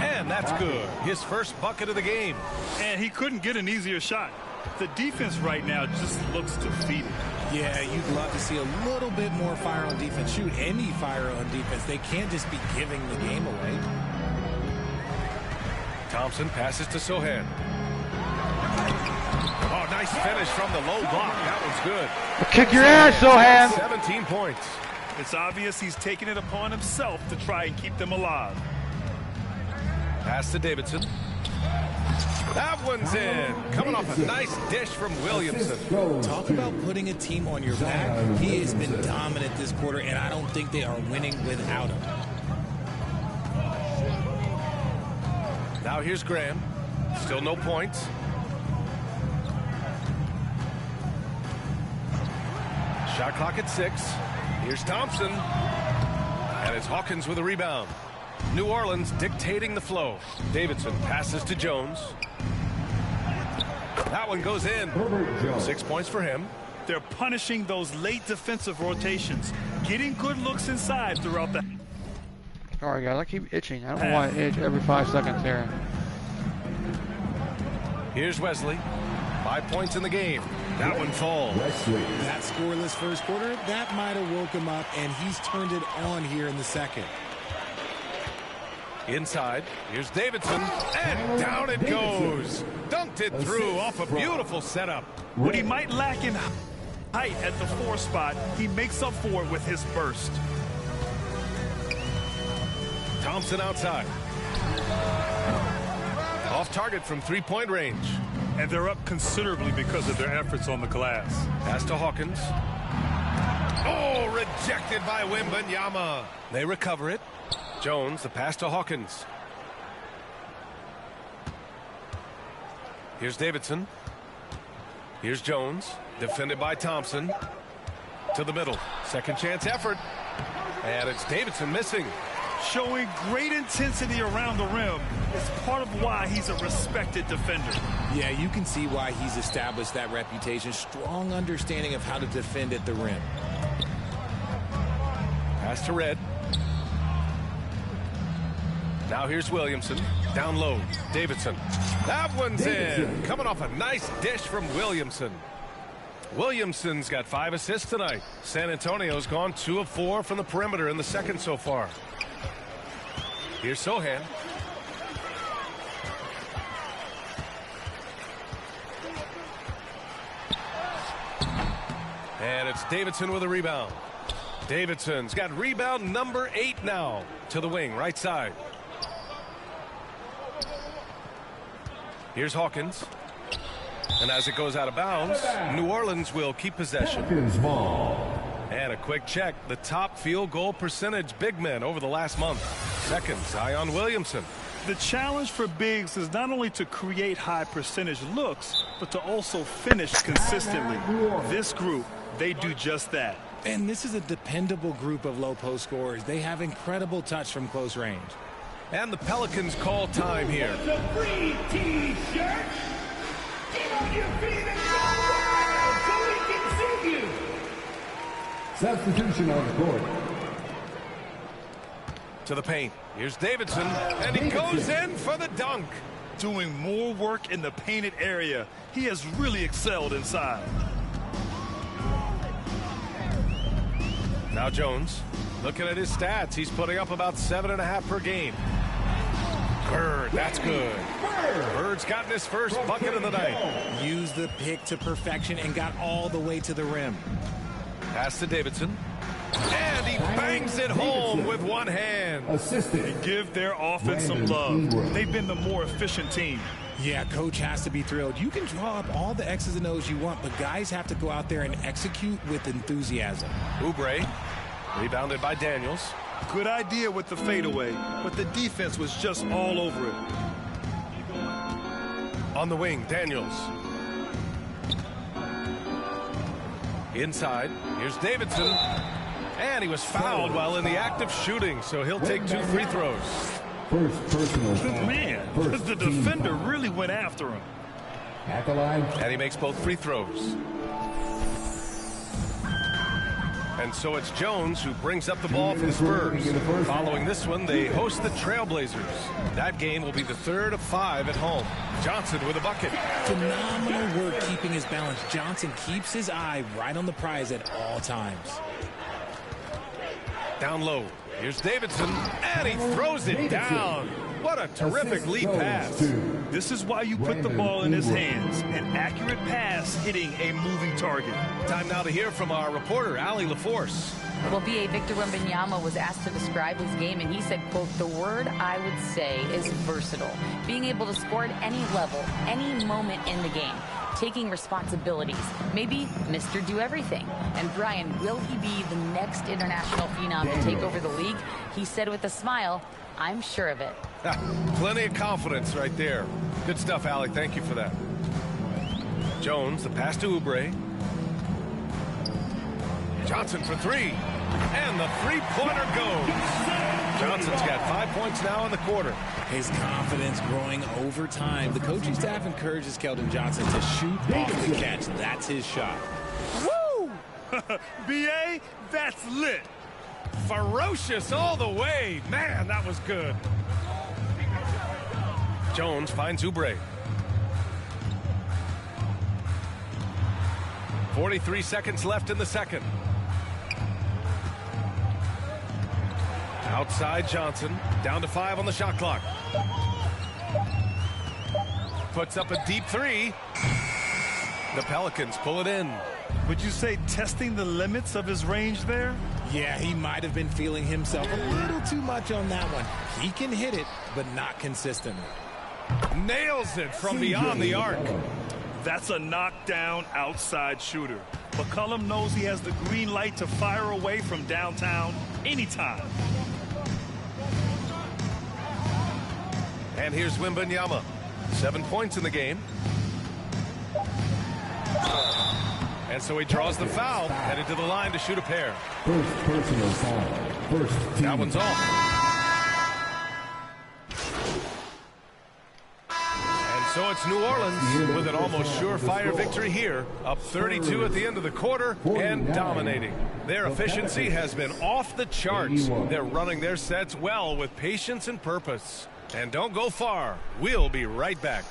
And that's good. His first bucket of the game. And he couldn't get an easier shot. The defense right now just looks defeated. Yeah, you'd love to see a little bit more fire on defense. Shoot, any fire on defense. They can't just be giving the game away. Thompson passes to Sohan. Oh, nice finish from the low block. That one's good. Kick your ass, Sohan. 17 points. It's obvious he's taking it upon himself to try and keep them alive. Pass to Davidson. That one's in. Coming off a nice dish from Williamson. Talk about putting a team on your back. He has been dominant this quarter, and I don't think they are winning without him. Now here's Graham. Still no points. Shot clock at 6. Here's Thompson. And it's Hawkins with a rebound. New Orleans dictating the flow. Davidson passes to Jones. That one goes in. 6 points for him. They're punishing those late defensive rotations, getting good looks inside throughout the... Sorry, guys, I keep itching. I don't know why I itch every 5 seconds there. Here's Wesley. 5 points in the game. That one falls. That scoreless first quarter, that might have woke him up, and he's turned it on here in the second. Inside, here's Davidson, and down it goes. Dunked it through off a beautiful setup. What he might lack in height at the 4 spot, he makes up for it with his burst. Thompson outside. Off target from 3-point range. And they're up considerably because of their efforts on the glass. Pass to Hawkins. Oh, rejected by Wembanyama. They recover it. Jones, the pass to Hawkins. Here's Davidson. Here's Jones, defended by Thompson. To the middle. Second chance effort. And it's Davidson missing. Showing great intensity around the rim is part of why he's a respected defender. Yeah, you can see why he's established that reputation. Strong understanding of how to defend at the rim. Pass to Red. Now here's Williamson. Down low. Davidson. That one's in. Coming off a nice dish from Williamson. Williamson's got 5 assists tonight. San Antonio's gone 2 of 4 from the perimeter in the second so far. Here's Sohan. And it's Davidson with a rebound. Davidson's got rebound number 8 now to the wing, right side. Here's Hawkins. And as it goes out of bounds, New Orleans will keep possession. And a quick check. The top field goal percentage big men over the last month. Second, Zion Williamson. The challenge for bigs is not only to create high percentage looks, but to also finish consistently. This group, they do just that. And this is a dependable group of low post scorers. They have incredible touch from close range. And the Pelicans call time here. The free T-shirt. Get on your feet and go wild so we can see you. Substitution on the court. To the paint. Here's Davidson, and he goes in for the dunk. Doing more work in the painted area. He has really excelled inside. Now Jones, looking at his stats, he's putting up about 7.5 per game. Bird, that's good. Bird's gotten his first bucket of the night. Used the pick to perfection and got all the way to the rim. Pass to Davidson. And he bangs it home with one hand. They give their offense some love. They've been the more efficient team. Yeah, coach has to be thrilled. You can draw up all the X's and O's you want, but guys have to go out there and execute with enthusiasm. Oubre, rebounded by Daniels. Good idea with the fadeaway, but the defense was just all over it. On the wing, Daniels. Inside, here's Davidson. And he was fouled while in the act of shooting, so he'll take 2 free throws. First personal foul. Man, First the defender really went after him. At the line. And he makes both free throws. And so it's Jones who brings up the ball for the Spurs. Following this one, they host the Trailblazers. That game will be the 3rd of 5 at home. Johnson with a bucket. Phenomenal work keeping his balance. Johnson keeps his eye right on the prize at all times. Down low. Here's Davidson, and he throws it down. What a terrific lead pass. This is why you put the ball in his hands. An accurate pass hitting a moving target. Time now to hear from our reporter, Allie LaForce. Well, B.A. Victor Wembanyama was asked to describe his game, and he said, quote, "The word I would say is versatile. Being able to score at any level, any moment in the game. Taking responsibilities. Maybe Mr. Do-Everything." And Brian, will he be the next international phenom to take over the league? He said with a smile, "I'm sure of it." Plenty of confidence right there. Good stuff, Allie. Thank you for that. Jones, the pass to Oubre. Johnson for 3. And the three-pointer goes. Johnson's got 5 points now in the quarter. His confidence growing over time. The coaching staff encourages Keldon Johnson to shoot off the catch. That's his shot. Woo! B.A., that's lit. Ferocious all the way. Man, that was good. Jones finds Oubre. 43 seconds left in the second. Outside Johnson, down to 5 on the shot clock. Puts up a deep 3. The Pelicans pull it in. Would you say testing the limits of his range there? Yeah, he might have been feeling himself a little too much on that one. He can hit it, but not consistently. Nails it from beyond the arc. That's a knockdown outside shooter. McCollum knows he has the green light to fire away from downtown anytime. And here's Wembanyama. 7 points in the game. And so he draws the foul, headed to the line to shoot a pair. First personal foul. First team. That one's off. And so it's New Orleans with an almost surefire victory here, up 32 at the end of the quarter and dominating. Their efficiency has been off the charts. They're running their sets well with patience and purpose. And don't go far. We'll be right back.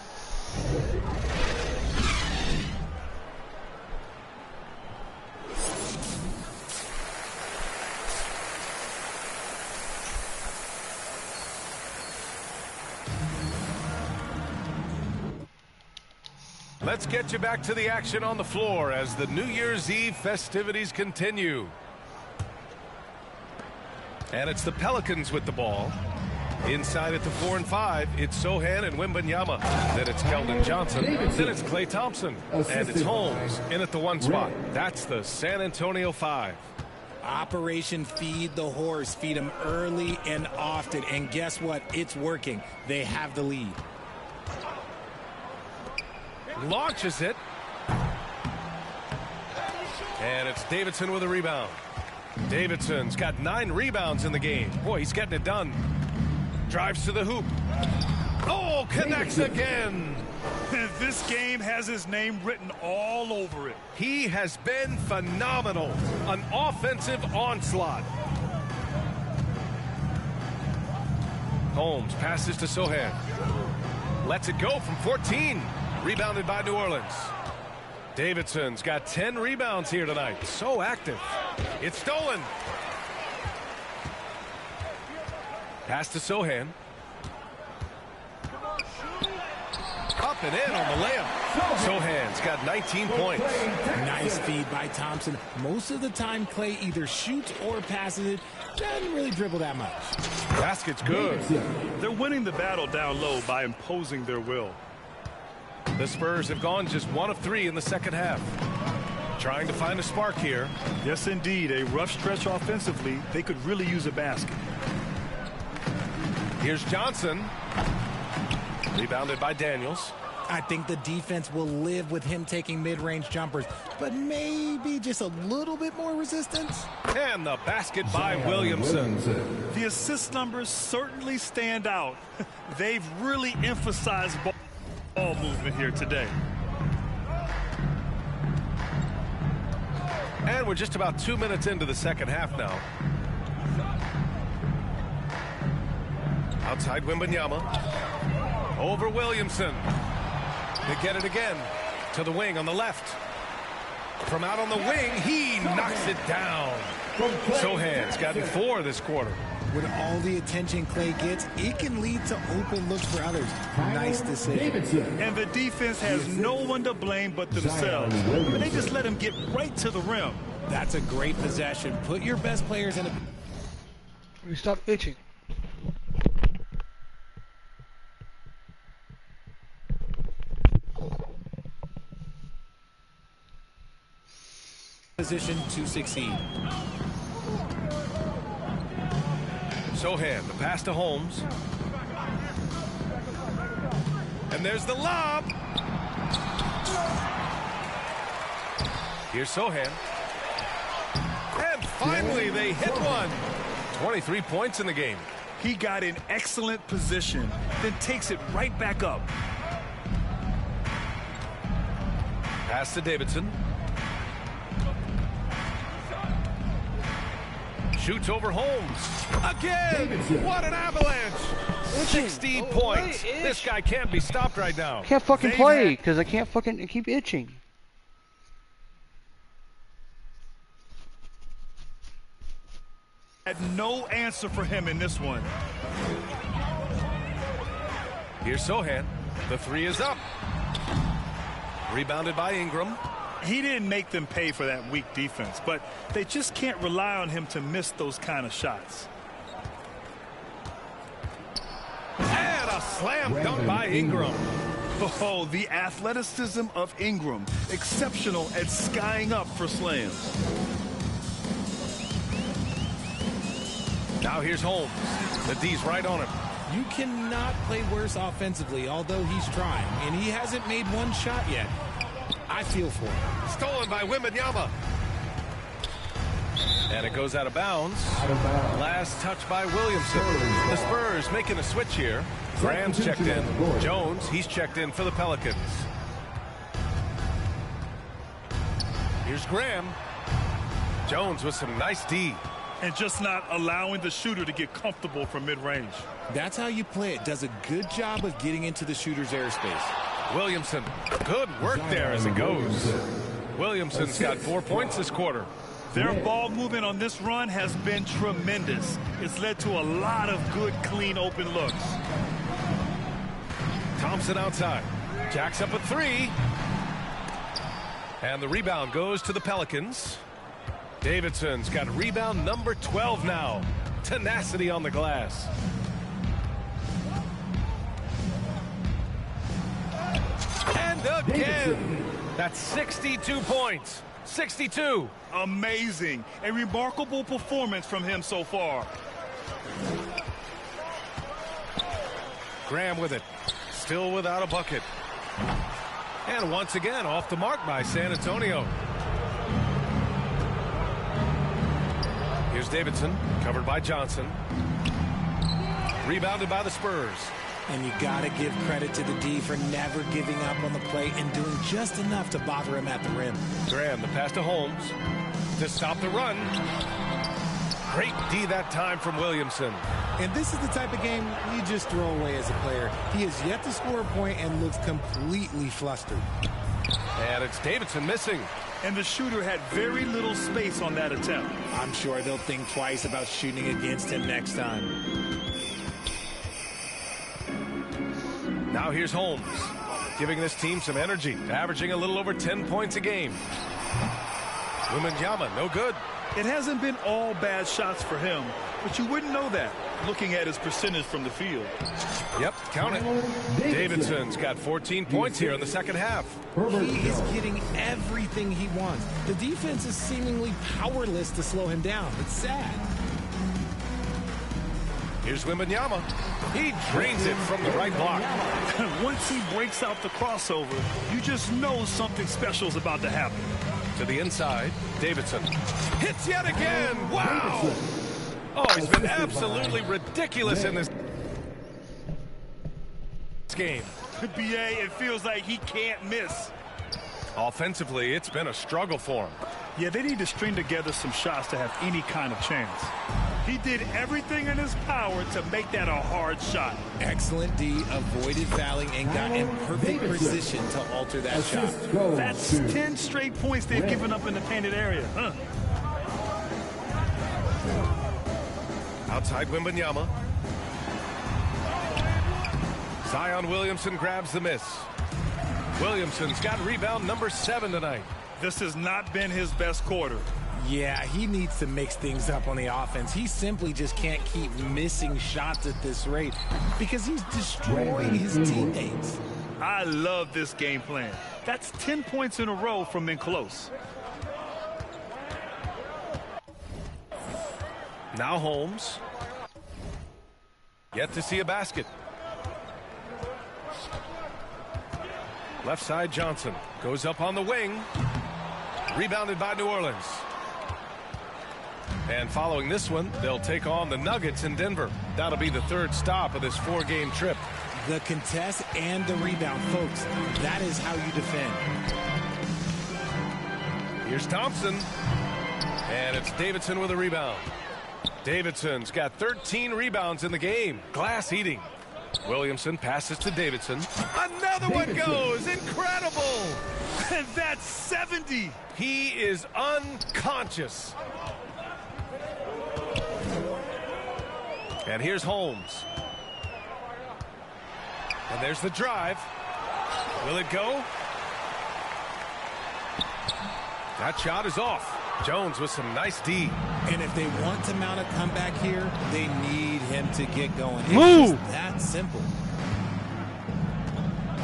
Let's get you back to the action on the floor as the New Year's Eve festivities continue. And it's the Pelicans with the ball. Inside at the 4 and 5, it's Sohan and Wembanyama. Then it's Keldon Johnson. Then it's Klay Thompson. And it's Holmes in at the 1 spot. That's the San Antonio 5. Operation Feed the Horse. Feed them early and often. And guess what? It's working. They have the lead. Launches it. And it's Davidson with a rebound. Davidson's got 9 rebounds in the game. Boy, he's getting it done. Drives to the hoop. Oh, connects again. This game has his name written all over it. He has been phenomenal. An offensive onslaught. Holmes passes to Sohan. Lets it go from 14. Rebounded by New Orleans. Davidson's got 10 rebounds here tonight. So active. It's stolen. Pass to Sohan. Up and in on the layup. Sohan's got 19 points. Nice feed by Thompson. Most of the time, Klay either shoots or passes it. Doesn't really dribble that much. Basket's good. They're winning the battle down low by imposing their will. The Spurs have gone just 1 of 3 in the second half. Trying to find a spark here. Yes, indeed. A rough stretch offensively. They could really use a basket. Here's Johnson. Rebounded by Daniels. I think the defense will live with him taking mid-range jumpers, but maybe just a little bit more resistance. And the basket by Williamson. The assist numbers certainly stand out. They've really emphasized ball movement here today. And we're just about 2 minutes into the second half now. Outside Wembanyama. Over Williamson. They get it again. To the wing on the left. From out on the wing, he knocks it down. Sohan's gotten 4 this quarter. With all the attention Klay gets, it can lead to open looks for others. Nice decision. And the defense has no one to blame but themselves. But they just let him get right to the rim. That's a great possession. Put your best players in a... We stop itching. Position to succeed. Sohan, the pass to Holmes. And there's the lob. Here's Sohan. And finally they hit one. 23 points in the game. He got in excellent position, then takes it right back up. Pass to Davidson. Shoots over Holmes. Again! Davidson. What an avalanche! 16 points. This guy can't be stopped right now. Can't fucking play because I can't fucking keep itching. Had no answer for him in this one. Here's Sohan. The 3 is up. Rebounded by Ingram. He didn't make them pay for that weak defense, but they just can't rely on him to miss those kind of shots. And a slam dunk by Ingram. Oh, the athleticism of Ingram. Exceptional at skying up for slams. Now here's Holmes. The D's right on him. You cannot play worse offensively, although he's trying, and he hasn't made one shot yet. I feel for him. Stolen by Wembanyama. And it goes out of bounds. Last touch by Williamson. The Spurs making a switch here. Graham's checked in. Jones, he's checked in for the Pelicans. Here's Graham. Jones with some nice D. And just not allowing the shooter to get comfortable from mid-range. That's how you play it. Does a good job of getting into the shooter's airspace. Williamson, good work there as it goes. Williamson's got 4 points this quarter. Their ball movement on this run has been tremendous. It's led to a lot of good, clean, open looks. Thompson outside. Jacks up a 3. And the rebound goes to the Pelicans. Davidson's got rebound number 12 now. Tenacity on the glass. And again. That's 62 points. 62. Amazing. A remarkable performance from him so far. Graham with it. Still without a bucket. And once again off the mark by San Antonio. Here's Davidson, covered by Johnson. Rebounded by the Spurs. And you got to give credit to the D for never giving up on the plate and doing just enough to bother him at the rim. Graham, the pass to Holmes to stop the run. Great D that time from Williamson. And this is the type of game you just throw away as a player. He has yet to score a point and looks completely flustered. And it's Davidson missing. And the shooter had very little space on that attempt. I'm sure they'll think twice about shooting against him next time. Now here's Holmes, giving this team some energy, averaging a little over 10 points a game. Wembanyama, no good. It hasn't been all bad shots for him, but you wouldn't know that looking at his percentage from the field. Yep, count it. Davidson's got 14 points here in the second half. He is getting everything he wants. The defense is seemingly powerless to slow him down. It's sad. Here's Wembanyama. He drains it from the right block. Once he breaks out the crossover, you just know something special is about to happen. To the inside, Davidson hits yet again. Wow! Oh, he's been absolutely ridiculous in this game. BA, it feels like he can't miss. Offensively, it's been a struggle for him. Yeah, they need to string together some shots to have any kind of chance. He did everything in his power to make that a hard shot. Excellent D, avoided fouling and got in perfect position to alter that shot. That's 10 straight points they've given up in the painted area. Outside Wembanyama. Zion Williamson grabs the miss. Williamson's got rebound number 7 tonight. This has not been his best quarter. Yeah, he needs to mix things up on the offense. He simply just can't keep missing shots at this rate because he's destroying his teammates. I love this game plan. That's 10 points in a row from in close. Now Holmes. Yet to see a basket. Left side Johnson goes up on the wing. Rebounded by New Orleans. And following this one, they'll take on the Nuggets in Denver. That'll be the third stop of this 4-game trip. The contest and the rebound, folks. That is how you defend. Here's Thompson. And it's Davidson with a rebound. Davidson's got 13 rebounds in the game. Glass eating. Williamson passes to Davidson. Another one goes. Incredible. And that's 70. He is unconscious. And here's Holmes. And there's the drive. Will it go? That shot is off. Jones with some nice D. And if they want to mount a comeback here, they need him to get going. It's Move. just that simple.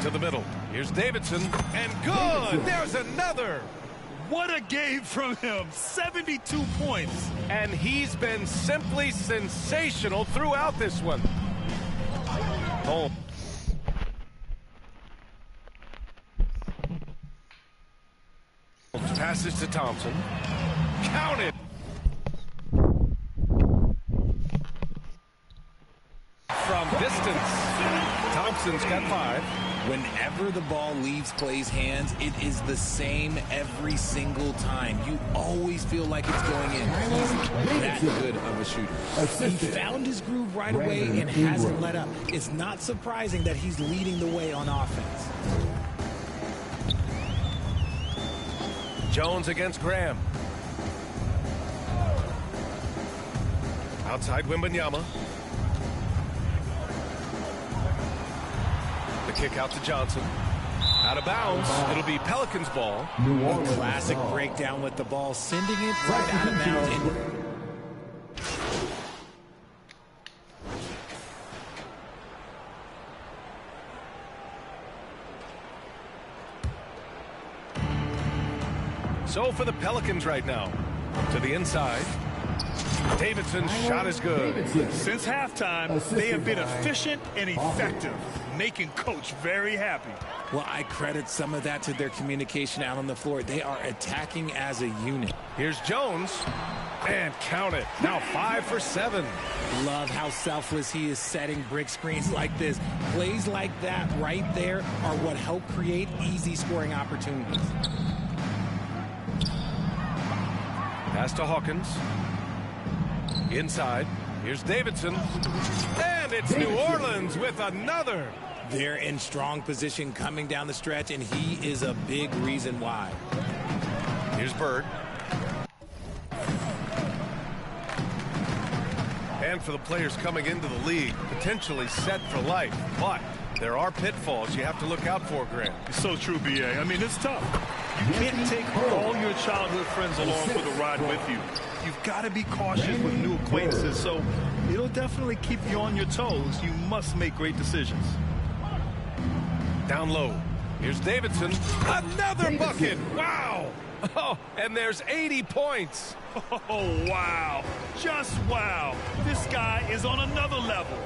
To the middle. Here's Davidson. And good. There's another. What a game from him. 72 points. And he's been simply sensational throughout this one. Holmes. Passes to Thompson. Counted. From distance. Thompson's got 5. Whenever the ball leaves Clay's hands, it is the same every single time. You always feel like it's going in. He's that good of a shooter. He found his groove right away and hasn't let up. It's not surprising that he's leading the way on offense. Jones against Graham. Outside Wembanyama. The kick out to Johnson. Out of bounds. It'll be Pelicans ball. A classic breakdown with the ball, sending it right out of bounds. So for the Pelicans right now, to the inside. Davidson's shot is good. Since halftime, they have been efficient and effective, making Coach very happy. Well, I credit some of that to their communication out on the floor. They are attacking as a unit. Here's Jones. And count it. Now 5 for 7. Love how selfless he is setting brick screens like this. Plays like that right there are what help create easy scoring opportunities. Pass to Hawkins. Inside. Here's Davidson. And it's New Orleans with another. They're in strong position coming down the stretch, and he is a big reason why. Here's Bird. And for the players coming into the league, potentially set for life. But there are pitfalls you have to look out for, Grant. It's so true, B.A. I mean, it's tough. You can't take all your childhood friends along for the ride with you. You've got to be cautious with new acquaintances, so it'll definitely keep you on your toes. You must make great decisions. Down low. Here's Davidson. Another bucket. Wow. Oh, and there's 80 points. Oh, wow. Just wow. This guy is on another level.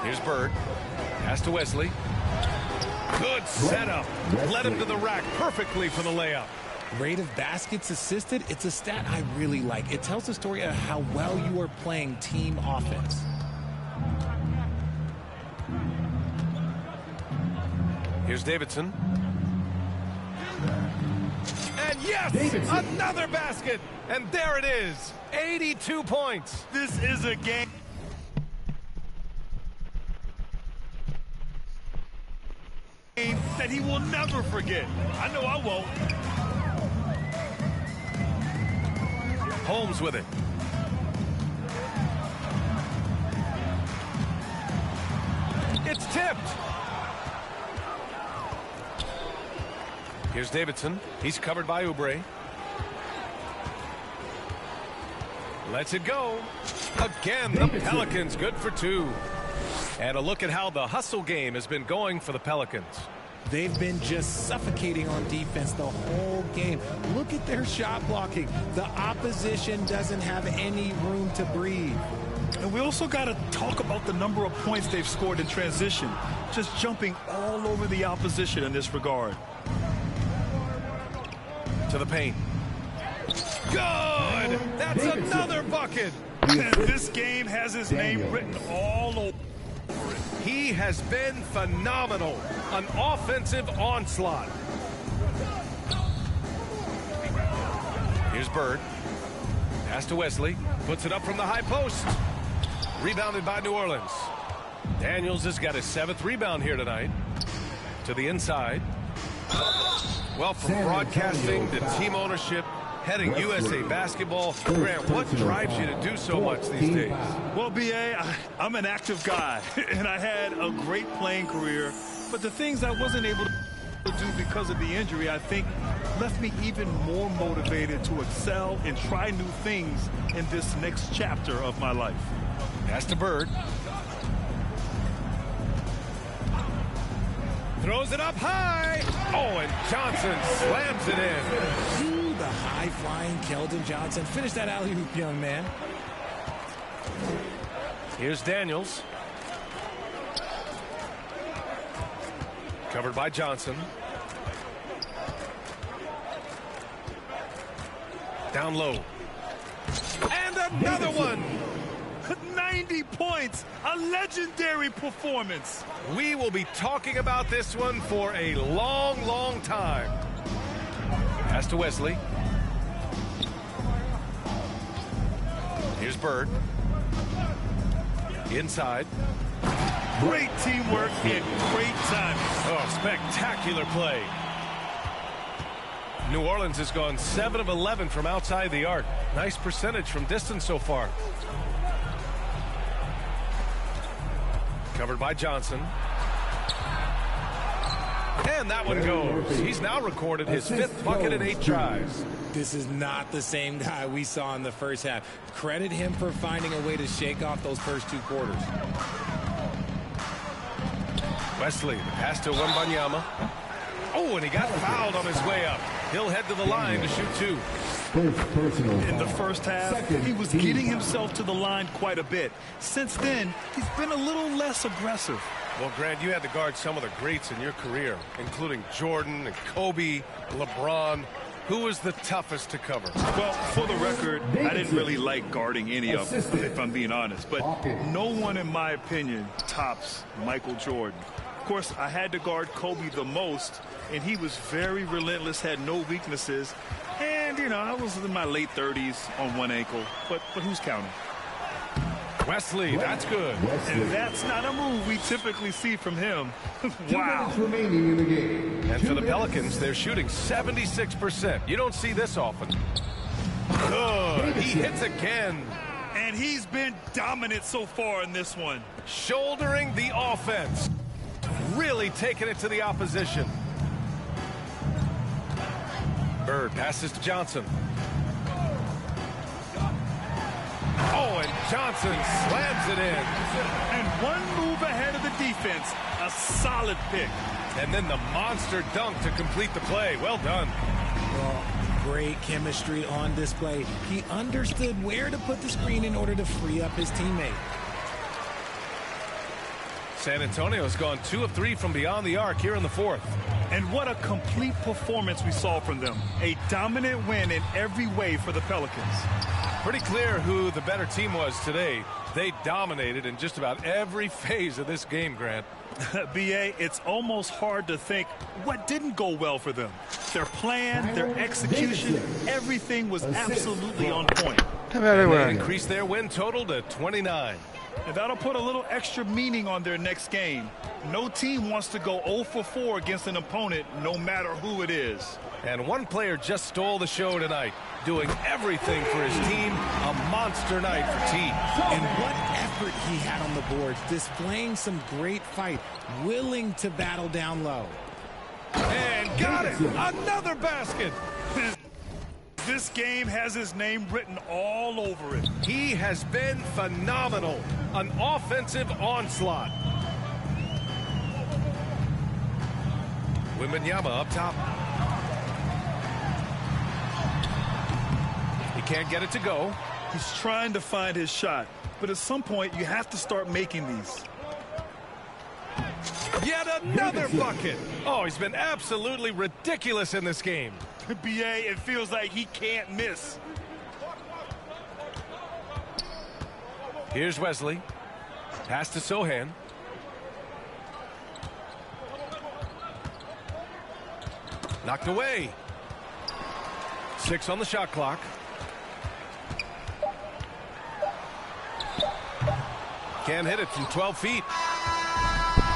Here's Bird. Pass to Wesley. Good setup. Led him to the rack perfectly for the layup. Rate of baskets assisted, it's a stat I really like. It tells the story of how well you are playing team offense. Here's Davidson. And yes, another basket. And there it is, 82 points. This is a game that he will never forget. I know I won't. Holmes with it. It's tipped. Here's Davidson. He's covered by Oubre. Lets it go. Again, the Pelicans good for 2. And a look at how the hustle game has been going for the Pelicans. They've been just suffocating on defense the whole game. Look at their shot blocking. The opposition doesn't have any room to breathe. And we also got to talk about the number of points they've scored in transition. Just jumping all over the opposition in this regard. To the paint. Good! That's another bucket! And this game has his name written all over it. He has been phenomenal. An offensive onslaught. Here's Bird. Pass to Wesley. Puts it up from the high post. Rebounded by New Orleans. Daniels has got his 7th rebound here tonight. To the inside. Well, from broadcasting to team ownership, heading USA basketball, Grant, what drives you to do so much these days? Well, B.A., I'm an active guy, and I had a great playing career, but the things I wasn't able to do because of the injury, I think, left me even more motivated to excel and try new things in this next chapter of my life. Pass to Bird. Throws it up high. Oh, and Johnson slams it in. Ooh, the high-flying Keldon Johnson. Finish that alley-oop, young man. Here's Daniels. Covered by Johnson. Down low. And another one. 90 points, a legendary performance. We will be talking about this one for a long, long time. Pass to Wesley. Here's Bird. Inside. Great teamwork and great timing. Oh, spectacular play. New Orleans has gone 7 of 11 from outside the arc. Nice percentage from distance so far. Covered by Johnson. And that one goes. He's now recorded his 5th bucket in 8 tries. This is not the same guy we saw in the first half. Credit him for finding a way to shake off those first 2 quarters. Wesley, the pass to Wembanyama. Oh, and he got fouled on his way up. He'll head to the line to shoot 2. In the first half, he was getting himself to the line quite a bit. Since then, he's been a little less aggressive. Well, Grant, you had to guard some of the greats in your career, including Jordan and Kobe, LeBron. Who was the toughest to cover? Well, for the record, I didn't really like guarding any of them, if I'm being honest. But no one, in my opinion, tops Michael Jordan. Of course, I had to guard Kobe the most, and he was very relentless, had no weaknesses. And, you know, I was in my late 30s on one ankle, but who's counting? Wesley, that's good. And that's not a move we typically see from him. Wow. Remaining in the game. And for the Pelicans, they're shooting 76%. You don't see this often. Good. He hits again. And he's been dominant so far in this one. Shouldering the offense. Really taking it to the opposition. Bird passes to Johnson. Oh, and Johnson slams it in. And one move ahead of the defense. A solid pick. And then the monster dunk to complete the play. Well done. Well, great chemistry on display. He understood where to put the screen in order to free up his teammate. San Antonio's gone 2 of 3 from beyond the arc here in the 4th. And what a complete performance we saw from them. A dominant win in every way for the Pelicans. Pretty clear who the better team was today. They dominated in just about every phase of this game, Grant. B.A., it's almost hard to think what didn't go well for them. Their plan, their execution, everything was absolutely on point. And they increased their win total to 29. And that'll put a little extra meaning on their next game. No team wants to go 0 for 4 against an opponent, no matter who it is. And one player just stole the show tonight, doing everything for his team. A monster night for T. And what effort he had on the boards, displaying some great fight, willing to battle down low. And got it! Another basket! This game has his name written all over it. He has been phenomenal. An offensive onslaught. Wembanyama up top. He can't get it to go. He's trying to find his shot, but at some point you have to start making these. Yet another bucket. Oh, he's been absolutely ridiculous in this game. B.A., it feels like he can't miss. Here's Wesley. Pass to Sohan. Knocked away. 6 on the shot clock. Can't hit it from 12 feet.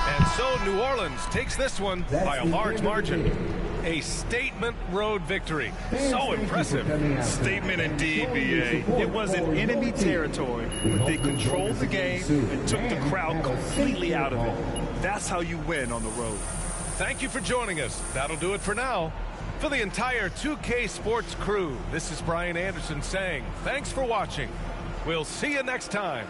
And so New Orleans takes this one by a large margin. A statement road victory. So impressive. Statement indeed, B.A. It was in enemy territory, but they controlled the game and took the crowd completely out of it. That's how you win on the road. Thank you for joining us. That'll do it for now. For the entire 2K Sports crew, this is Brian Anderson saying thanks for watching. We'll see you next time.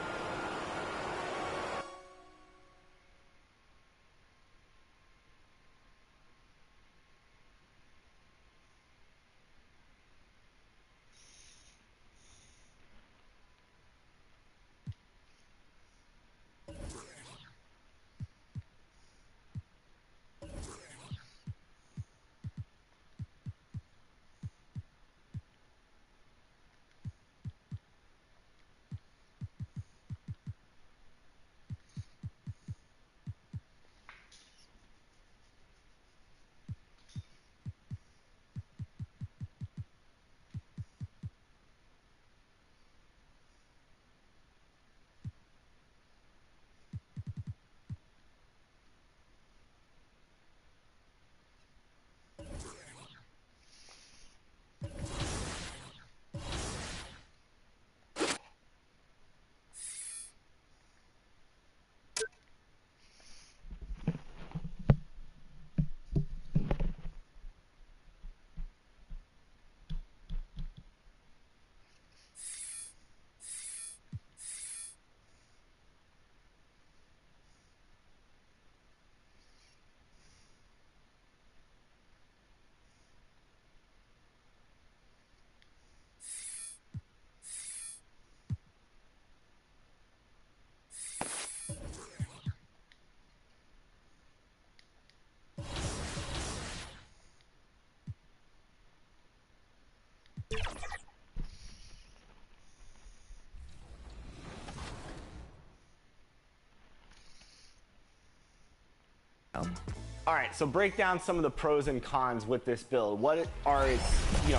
All right, so break down some of the pros and cons with this build. What are its,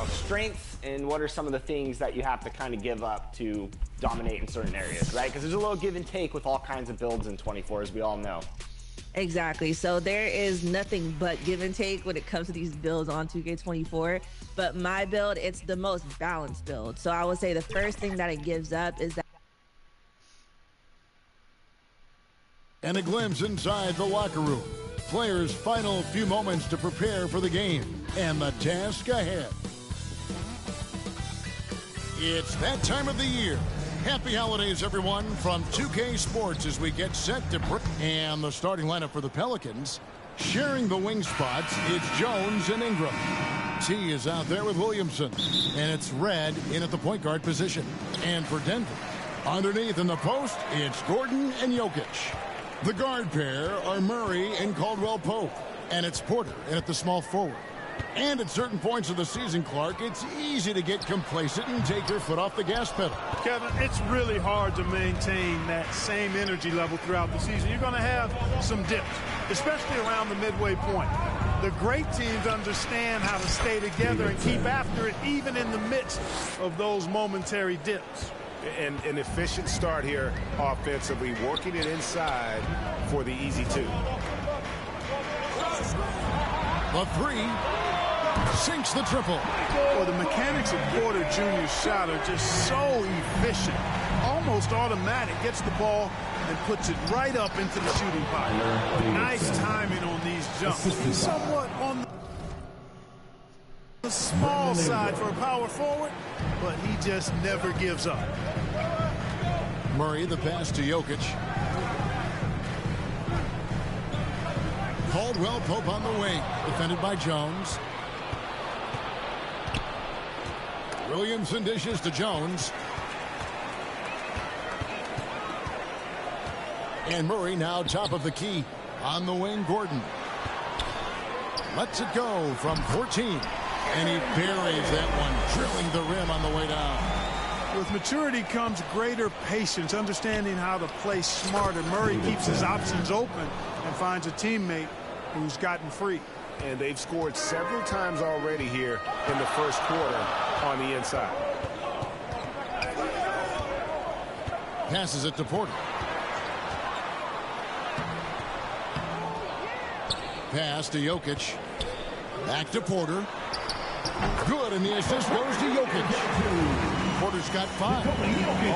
strengths, and what are some of the things that you have to kind of give up to dominate in certain areas, right? Because there's a little give and take with all kinds of builds in 24, as we all know. Exactly. So there is nothing but give and take when it comes to these builds on 2K24. But my build, it's the most balanced build. So I would say the first thing that it gives up is that. And a glimpse inside the locker room. Players' final few moments to prepare for the game and the task ahead. It's that time of the year. Happy holidays, everyone, from 2K Sports as we get set to break. And the starting lineup for the Pelicans. Sharing the wing spots, it's Jones and Ingram. T is out there with Williamson. And it's Red in at the point guard position. And for Denver, underneath in the post, it's Gordon and Jokic. The guard pair are Murray and Caldwell Pope. And it's Porter in at the small forward. And at certain points of the season, Clark, it's easy to get complacent and take your foot off the gas pedal. Kevin, it's really hard to maintain that same energy level throughout the season. You're going to have some dips, especially around the midway point. The great teams understand how to stay together and keep after it, even in the midst of those momentary dips. And an efficient start here offensively, working it inside for the easy two. The three sinks the triple. Well, the mechanics of Porter Jr.'s shot are just so efficient, almost automatic. Gets the ball and puts it right up into the shooting pocket. Nice timing on these jumps. He's somewhat on the small side for a power forward, but he just never gives up. Murray, the pass to Jokic. Caldwell Pope on the wing, defended by Jones. Williamson dishes to Jones. And Murray now top of the key. On the wing, Gordon. Lets it go from 14. And he buries that one, drilling the rim on the way down. With maturity comes greater patience, understanding how to play smarter. Murray keeps his options open and finds a teammate who's gotten free. And they've scored several times already here in the first quarter on the inside. Passes it to Porter. Pass to Jokic. Back to Porter. Good, and the assist goes to Jokic. Porter's got 5.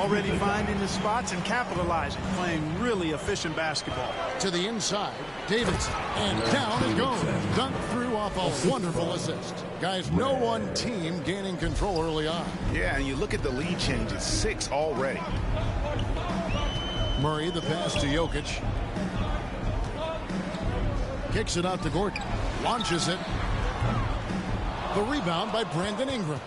Already finding the spots and capitalizing, playing really efficient basketball. To the inside, Davidson, and down it goes. Dunked through off a wonderful assist. Guys, no one team gaining control early on. Yeah, and you look at the lead changes, 6 already. Murray, the pass to Jokic. Kicks it out to Gordon. Launches it. The rebound by Brandon Ingram.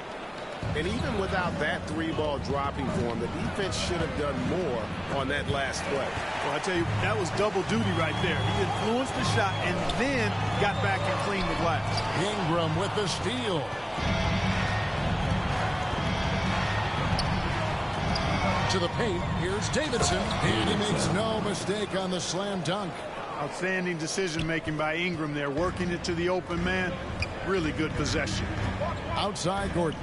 And even without that 3-ball dropping for him, the defense should have done more on that last play. Well, I tell you, that was double duty right there. He influenced the shot and then got back and cleaned the glass. Ingram with the steal. To the paint, here's Davidson. And he makes no mistake on the slam dunk. Outstanding decision-making by Ingram there, working it to the open man. Really good possession. Outside Gordon.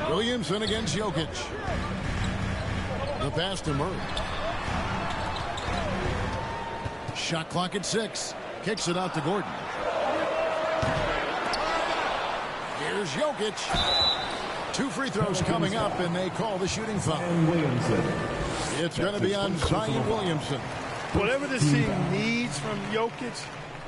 Williamson against Jokic. The pass to Murray. Shot clock at 6. Kicks it out to Gordon. Here's Jokic. 2 free throws coming up, and they call the shooting foul. It's going to be on Zion Williamson. Whatever this team needs from Jokic,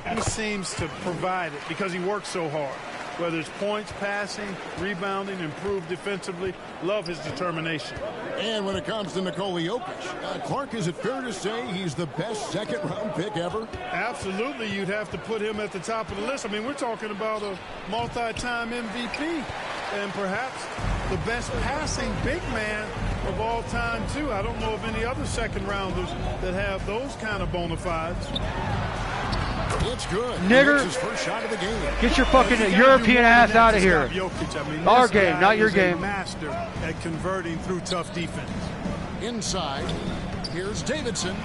he seems to provide it because he works so hard. Whether it's points, passing, rebounding, improved defensively, love his determination. And when it comes to Nikola Jokic, Clark, is it fair to say he's the best second-round pick ever? Absolutely, you'd have to put him at the top of the list. I mean, we're talking about a multi-time MVP and perhaps the best passing big man of all time, too. I don't know of any other second-rounders that have those kind of bona fides. It's good. Nigger, his first shot of the game. Get your fucking European ass out of here. Jokic, I mean, our game, not your game. Master at converting through tough defense. Inside, Here's Davidson.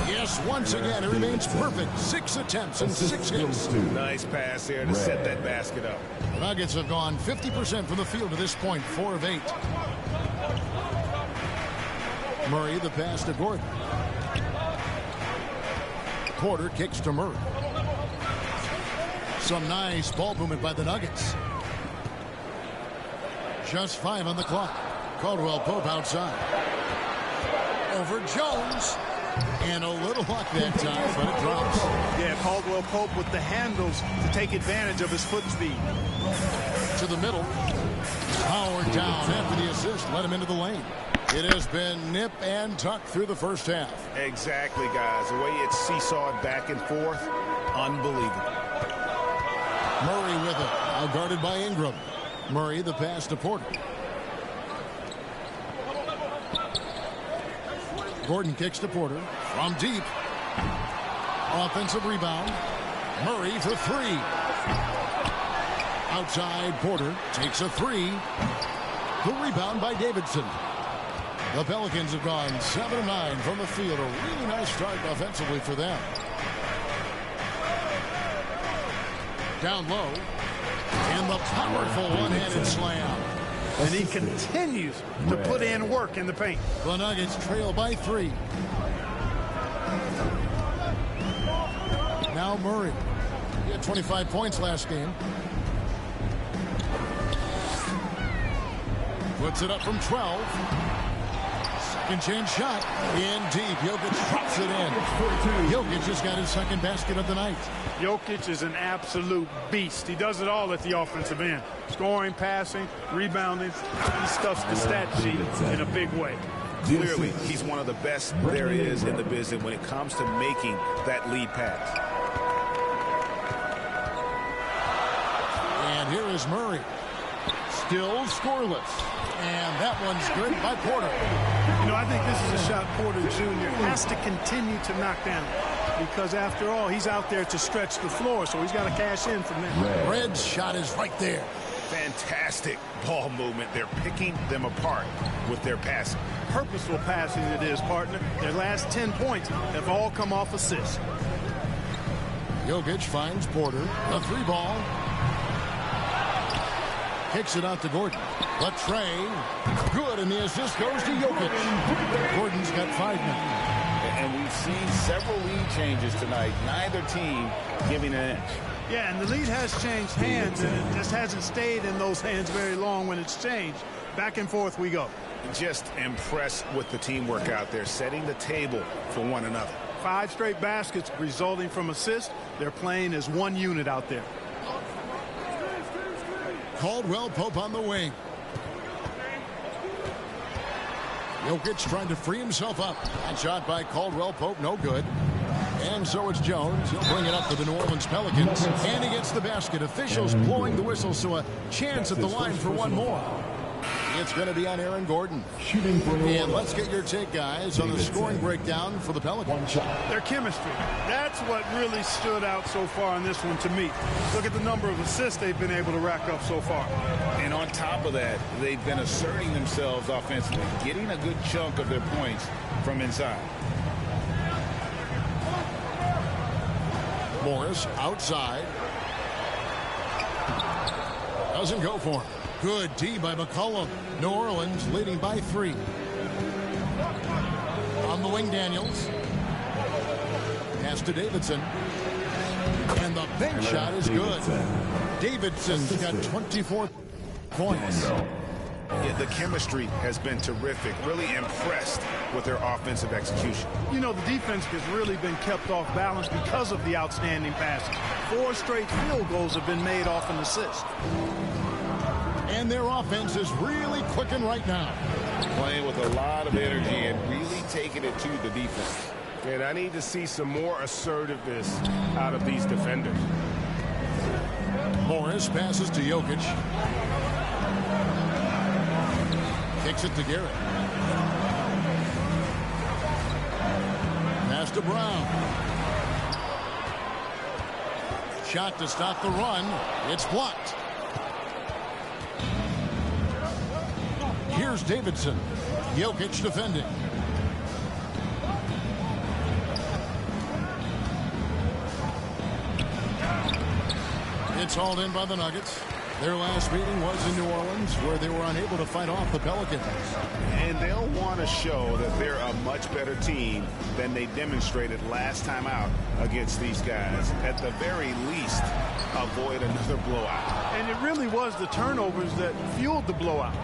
Yes, once again, it remains perfect. 6 attempts and 6 hits. Nice pass there to set that basket up. The Nuggets have gone 50% from the field to this point, 4 of 8. Murray, the pass to Gordon. Porter kicks to Murray. Some nice ball movement by the Nuggets. Just 5 on the clock. Caldwell Pope outside. Over Jones. And a little luck that time, but it drops. Yeah, Caldwell Pope with the handles to take advantage of his foot speed. To the middle. Howard down after the assist. Let him into the lane. It has been nip and tuck through the first half. Exactly, guys. The way it's seesawed back and forth, unbelievable. Murray with it. Now guarded by Ingram. Murray, the pass to Porter. Gordon kicks to Porter from deep. Offensive rebound. Murray for 3. Outside, Porter takes a 3. The rebound by Davidson. The Pelicans have gone 7 of 9 from the field. A really nice start offensively for them. Down low. And the powerful one-handed slam. And he continues to put in work in the paint. The Nuggets trail by 3. Now Murray. He had 25 points last game. Puts it up from 12. Second chance shot. In deep. Jokic drops it in. Jokic just got his second basket of the night. Jokic is an absolute beast. He does it all at the offensive end. Scoring, passing, rebounding. He stuffs the stat sheet in a big way. Clearly, he's one of the best there is in the business when it comes to making that lead pass. And here is Murray. Still scoreless. And that one's good by Porter. You know, I think this is a shot Porter Jr. has to continue to knock down. Because after all, he's out there to stretch the floor, so he's got to cash in from there. Red's shot is right there. Fantastic ball movement. They're picking them apart with their passing. Purposeful passing it is, partner. Their last 10 points have all come off assists. Jokic finds Porter. A 3-ball. Kicks it out to Gordon. The tray. Good, and the assist goes to Jokic. Gordon's got 5 now. And we've seen several lead changes tonight. Neither team giving an inch. Yeah, and the lead has changed hands, and it just hasn't stayed in those hands very long when it's changed. Back and forth we go. Just impressed with the teamwork out there, setting the table for one another. 5 straight baskets resulting from assists. They're playing as one unit out there. Caldwell Pope on the wing. Jokic trying to free himself up. That shot by Caldwell Pope, no good. And so it's Jones. He'll bring it up to the New Orleans Pelicans. And he gets the basket. Officials blowing the whistle, so a chance at the line for one more. It's going to be on Aaron Gordon. And let's get your take, guys, on the scoring breakdown for the Pelicans. Their chemistry. That's what really stood out so far in this one to me. Look at the number of assists they've been able to rack up so far. And on top of that, they've been asserting themselves offensively, getting a good chunk of their points from inside. Morris outside. Doesn't go for him. Good D by McCollum. New Orleans leading by 3. On the wing, Daniels. Pass to Davidson. And the bank shot is good. Davidson's got 24 points. Yeah, the chemistry has been terrific. Really impressed with their offensive execution. You know, the defense has really been kept off balance because of the outstanding passes. 4 straight field goals have been made off an assist. And their offense is really clicking right now. Playing with a lot of energy and really taking it to the defense. And I need to see some more assertiveness out of these defenders. Morris passes to Jokic. Kicks it to Garrett. Pass to Brown. Shot to stop the run. It's blocked. Here's Davidson. Jokic defending. It's hauled in by the Nuggets. Their last meeting was in New Orleans, where they were unable to fight off the Pelicans. And they'll want to show that they're a much better team than they demonstrated last time out against these guys. At the very least, avoid another blowout. And it really was the turnovers that fueled the blowout.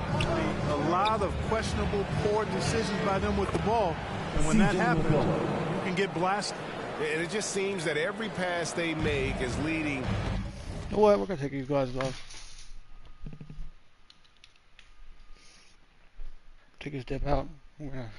A lot of questionable, poor decisions by them with the ball. And when that happens, you can get blasted. And it just seems that every pass they make is leading. You know what? We're going to take these guys off. Take a step out. We're gonna...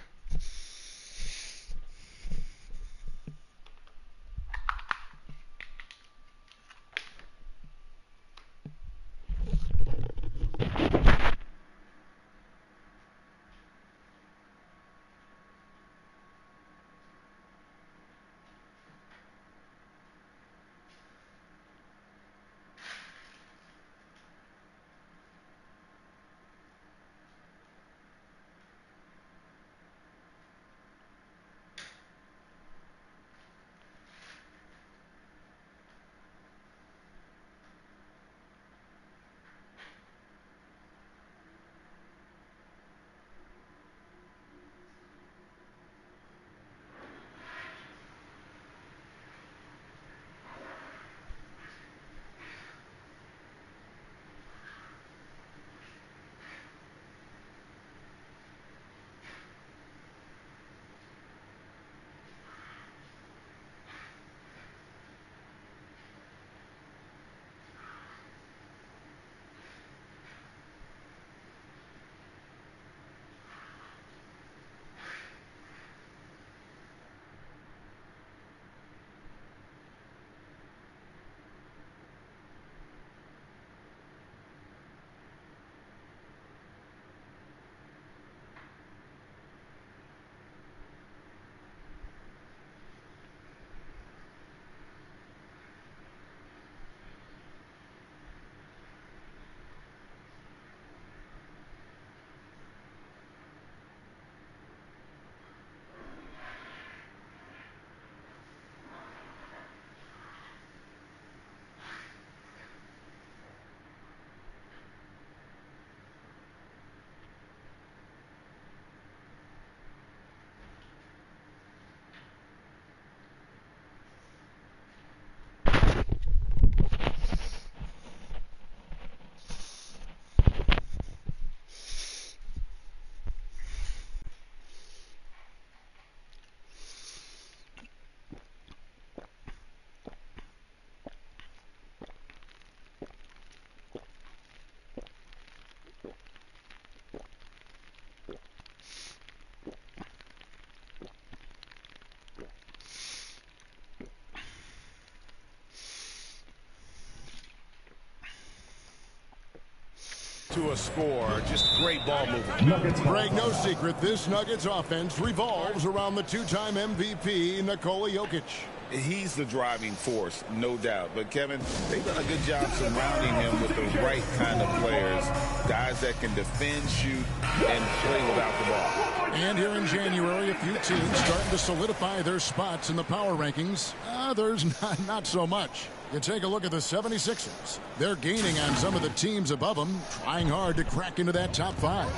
To a score, just great ball movement. Greg, no secret, this Nuggets offense revolves around the two-time MVP, Nikola Jokic. He's the driving force, no doubt. But, Kevin, they've done a good job surrounding him with the right kind of players, guys that can defend, shoot, and play without the ball. And here in January, a few teams starting to solidify their spots in the power rankings. Others, not so much. You take a look at the 76ers. They're gaining on some of the teams above them, trying hard to crack into that top five.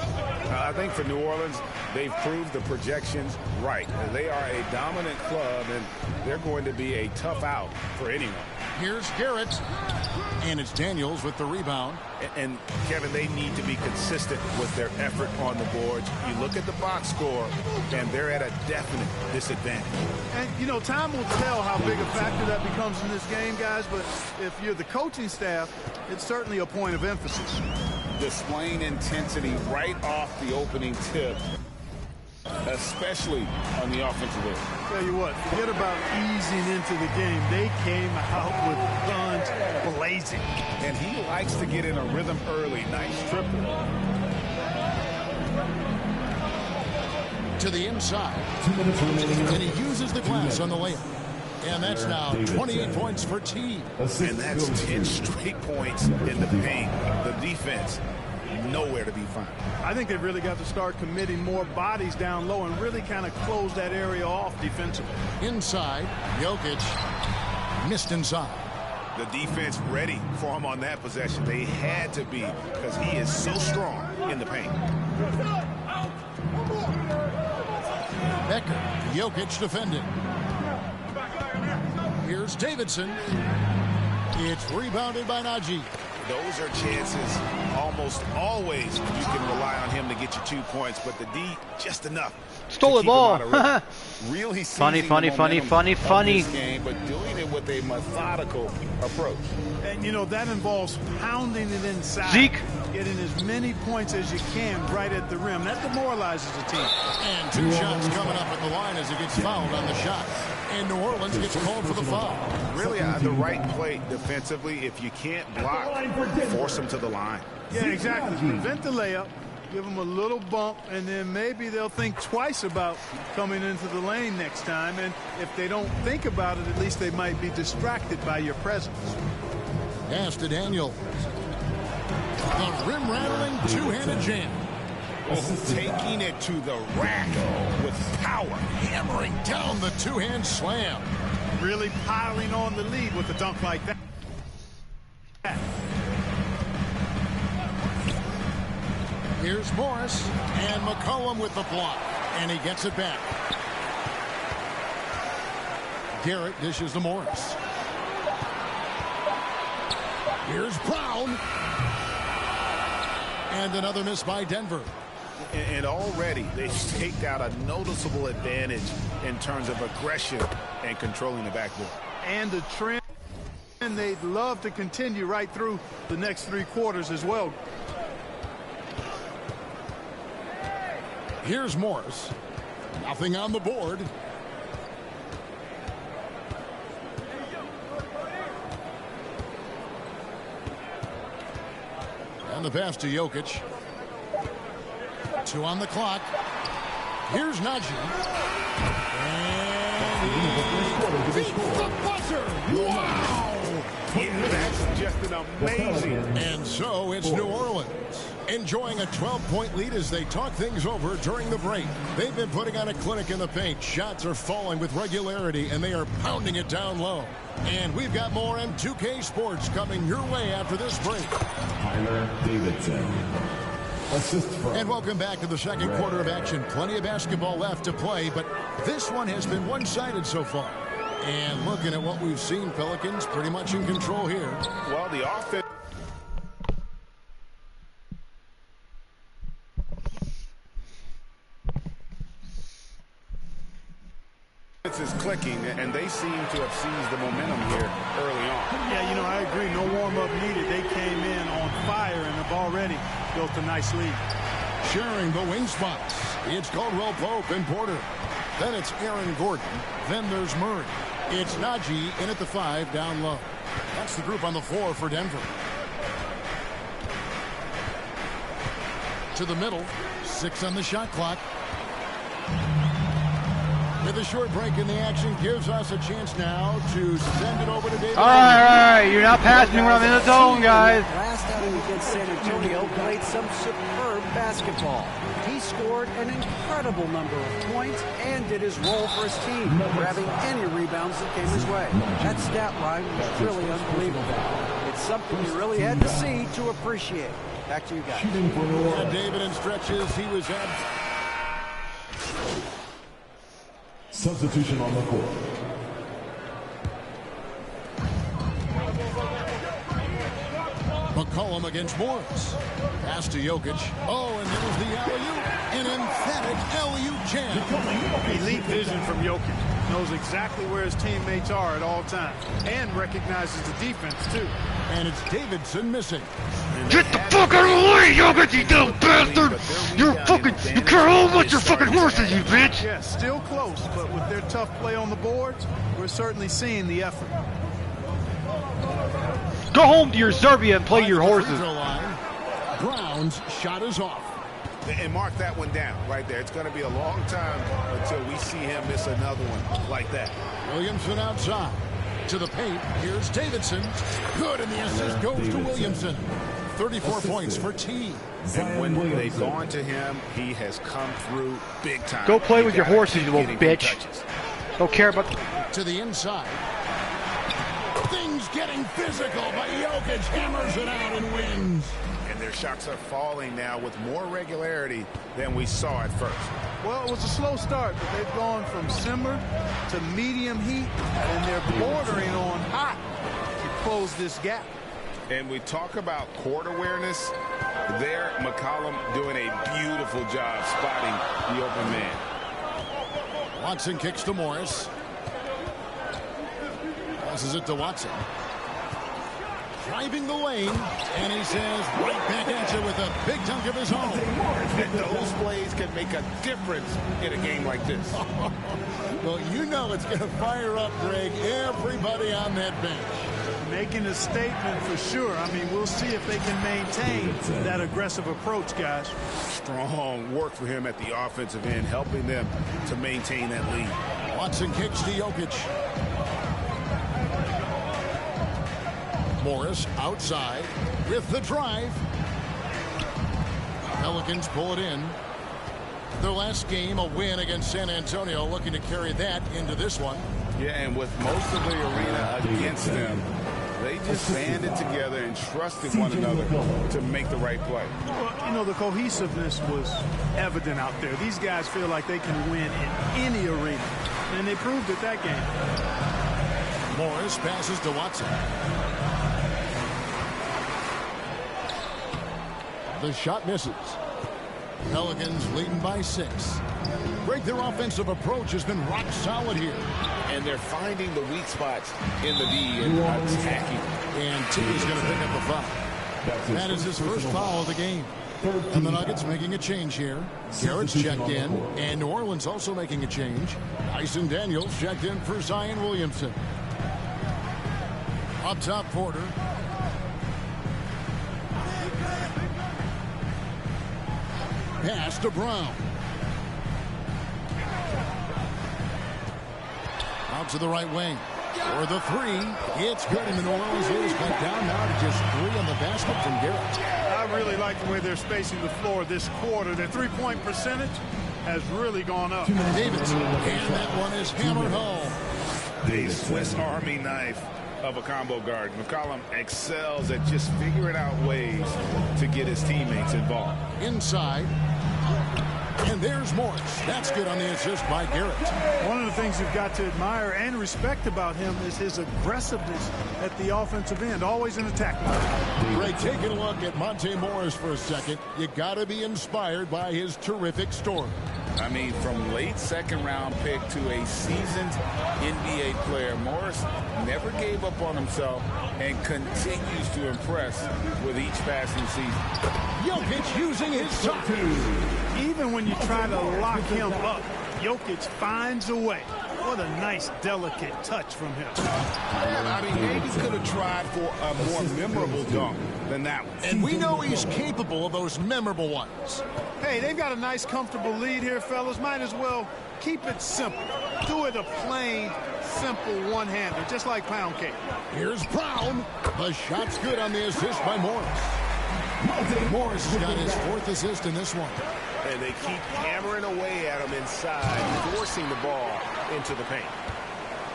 I think for New Orleans, they've proved the projections right. They are a dominant club, and they're going to be a tough out for anyone. Here's Garrett, and it's Daniels with the rebound. And Kevin, they need to be consistent with their effort on the boards. You look at the box score, and they're at a definite disadvantage. And, you know, time will tell how big a factor that becomes in this game, guys, but if you're the coaching staff, it's certainly a point of emphasis. Displaying intensity right off the opening tip, especially on the offensive end. Tell you what, forget about easing into the game. They came out with guns blazing. And he likes to get in a rhythm early. Nice triple. To the inside. And he uses the glass on the layup. And that's now 28 points for T. And that's 10 straight points in the paint. The defense, nowhere to be found. I think they've really got to start committing more bodies down low and really kind of close that area off defensively. Inside, Jokic missed inside. The defense ready for him on that possession. They had to be because he is so strong in the paint. Becker, Jokic defending. Here's Davidson. It's rebounded by Najee. Those are chances almost always you can rely on him to get you 2 points, but the D just enough. Stole the ball. Really funny. This game, but doing it with a methodical approach. And, you know, that involves pounding it inside. Zeke. Getting as many points as you can right at the rim. That demoralizes the team. And 2 shots coming up at the line as he gets fouled on the shot. And New Orleans gets called for the foul. Really the right play defensively. If you can't block, force them to the line. Yeah, exactly. Prevent the layup. Give them a little bump, and then maybe they'll think twice about coming into the lane next time. And if they don't think about it, at least they might be distracted by your presence. Pass to Daniel. A rim-rattling two-handed jam. Taking it to the rack with power. Hammering down the two-hand slam. Really piling on the lead with a dunk like that. Here's Morris, and McCollum with the block, and he gets it back. Garrett dishes to Morris. Here's Brown. And another miss by Denver. And already they staked out a noticeable advantage in terms of aggression and controlling the backboard. And the trend they'd love to continue right through the next 3 quarters as well. Here's Morris. Nothing on the board. And the pass to Jokic. 2 on the clock. Here's Najee. And he beats the buzzer. Wow! Yeah, that's just an amazing. And so it's New Orleans enjoying a 12-point lead as they talk things over during the break. They've been putting on a clinic in the paint. Shots are falling with regularity, and they are pounding it down low. And we've got more M2K Sports coming your way after this break. Tyler Davidson. And welcome back to the second quarter of action. Plenty of basketball left to play, but this one has been one-sided so far. And looking at what we've seen, Pelicans pretty much in control here. Well, the offense is clicking, and they seem to have seized the momentum here early on. Yeah, you know, I agree. No warm-up needed. They came in on fire and have already built a nice lead. Sharing the wing spots, it's Caldwell Pope and Porter. Then it's Aaron Gordon. Then there's Murray. It's Najee in at the 5 down low. That's the group on the floor for Denver. To the middle. 6 on the shot clock. With a short break in the action gives us a chance now to send it over to David. All right. You're not passing when I'm in the zone, guys. Last outing against San Antonio played some superb basketball. He scored an incredible number of points and did his role for his team, grabbing any rebounds that came his way. That stat line was really unbelievable. It's something you really had to see to appreciate. Back to you guys. And David in stretches. He was at substitution on the court. McCollum against Morris. Pass to Jokic. Oh, and there's the alley-oop. An emphatic alley-oop jam. Elite vision from Jokic. Knows exactly where his teammates are at all times. And recognizes the defense, too. And it's Davidson missing. Get the fuck out of the way, Jokic, you dumb bastard! You care all about your fucking horses, you bitch! Yeah, still close, but with their tough play on the boards, we're certainly seeing the effort. Go home to your Serbia and play your horses. Brown's shot is off. And mark that one down right there. It's going to be a long time until we see him miss another one like that. Williamson outside. To the paint. Here's Davidson. Good, and the assist goes to Williamson. 34 points for T. And when they've gone to him, he has come through big time. Go play with your horses, you little bitch. Don't care about... To the inside. Things getting physical, but Jokic hammers it out and wins. And their shots are falling now with more regularity than we saw at first. Well, it was a slow start, but they've gone from simmer to medium heat, and they're bordering on hot to close this gap. And we talk about court awareness. There, McCollum doing a beautiful job spotting the open man. Watson kicks to Morris. Passes it to Watson. Driving the lane, and he says right back at you with a big dunk of his own. And those plays can make a difference in a game like this. Well, you know it's going to fire up, Greg, everybody on that bench. Making a statement for sure. I mean, we'll see if they can maintain that aggressive approach, guys. Strong work for him at the offensive end, helping them to maintain that lead. Watson kicks to Jokic. Morris outside with the drive. Pelicans pull it in. Their last game, a win against San Antonio, looking to carry that into this one. Yeah, and with most of the arena against them, they just banded together and trusted one another to make the right play. Well, you know, the cohesiveness was evident out there. These guys feel like they can win in any arena, and they proved it that game. Morris passes to Watson. The shot misses. Pelicans leading by 6. Greg, their offensive approach has been rock solid here. And they're finding the weak spots in the D and attacking. And T is going to pick up a foul. That is his first foul of the game. And the Nuggets making a change here. Garrett's checked in, and New Orleans also making a change. Dyson Daniels checked in for Zion Williamson. Up top, Porter. Pass to Brown. Out to the right wing. For the 3. It's good, and the New Orleans lead is cut down now to just 3 on the basket from Garrett. I really like the way they're spacing the floor this quarter. Their three-point percentage has really gone up. Davidson, and that one is hammered home. The Swiss Army knife of a combo guard. McCollum excels at just figuring out ways to get his teammates involved. Inside. And there's Morris. That's good on the assist by Garrett. One of the things you've got to admire and respect about him is his aggressiveness at the offensive end, always in attack mode. Greg, taking a look at Monte Morris for a second, you got to be inspired by his terrific story. I mean, from late second-round pick to a seasoned NBA player, Morris never gave up on himself and continues to impress with each passing season. Jokic using his top. Even when you try to lock him up, Jokic finds a way. What a nice, delicate touch from him. I mean, maybe could have tried for a more memorable dunk than that one. And we know he's capable of those memorable ones. Hey, they've got a nice, comfortable lead here, fellas. Might as well keep it simple. Do it a plain, simple one-hander, just like pound cake. Here's Brown. The shot's good on the assist by Morris. Morris has got his 4th assist in this one. And they keep hammering away at him inside, forcing the ball into the paint.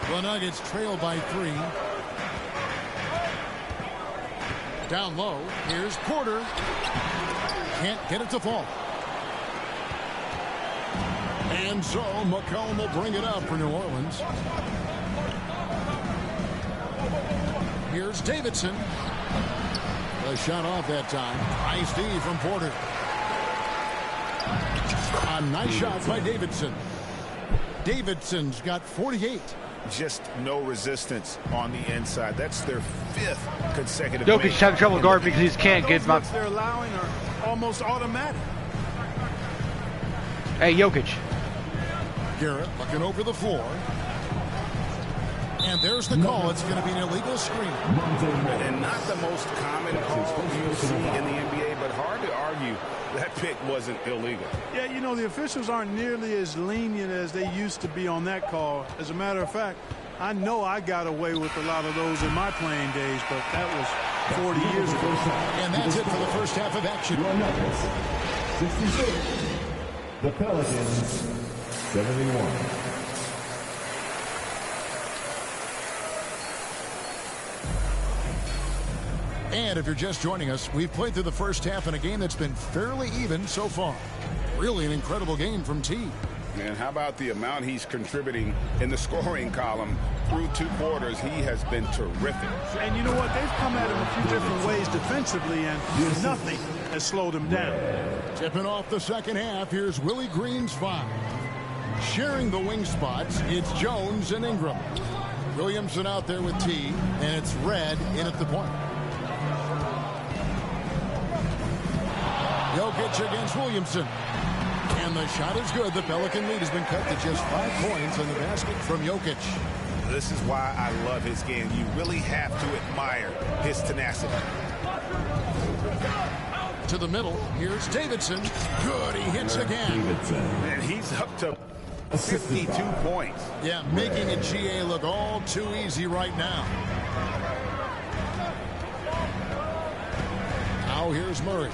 The Nuggets trail by 3. Down low, here's Porter. Can't get it to fall. And so McCollum will bring it up for New Orleans. Here's Davidson. The shot off that time. Nice D from Porter. A nice shot by Davidson. Davidson's got 48. Just no resistance on the inside. That's their 5th consecutive. Jokic's having trouble guarding because he just can't get my. They're allowing are almost automatic. Hey, Jokic. Garrett looking over the floor. And there's the call. It's going to be an illegal screen. And not the most common call you see in the NBA, but hard to argue that pick wasn't illegal. Yeah, you know, the officials aren't nearly as lenient as they used to be on that call. As a matter of fact, I know I got away with a lot of those in my playing days, but that was 40 years ago. And that's it for the first half of action. 66. The Pelicans, 71. And if you're just joining us, we've played through the first half in a game that's been fairly even so far. Really an incredible game from T. And how about the amount he's contributing in the scoring column through 2 quarters? He has been terrific. And you know what? They've come at him a few different ways defensively, and nothing has slowed him down. Tipping off the second half, here's Willie Green's 5. Sharing the wing spots, it's Jones and Ingram. Williamson out there with T, and it's Red in at the point. Jokic against Williamson. And the shot is good. The Pelican lead has been cut to just 5 points on the basket from Jokic. This is why I love his game. You really have to admire his tenacity. To the middle, here's Davidson. Good, he hits again. And he's up to 52 points. Yeah, making a GA look all too easy right now. Now here's Murray.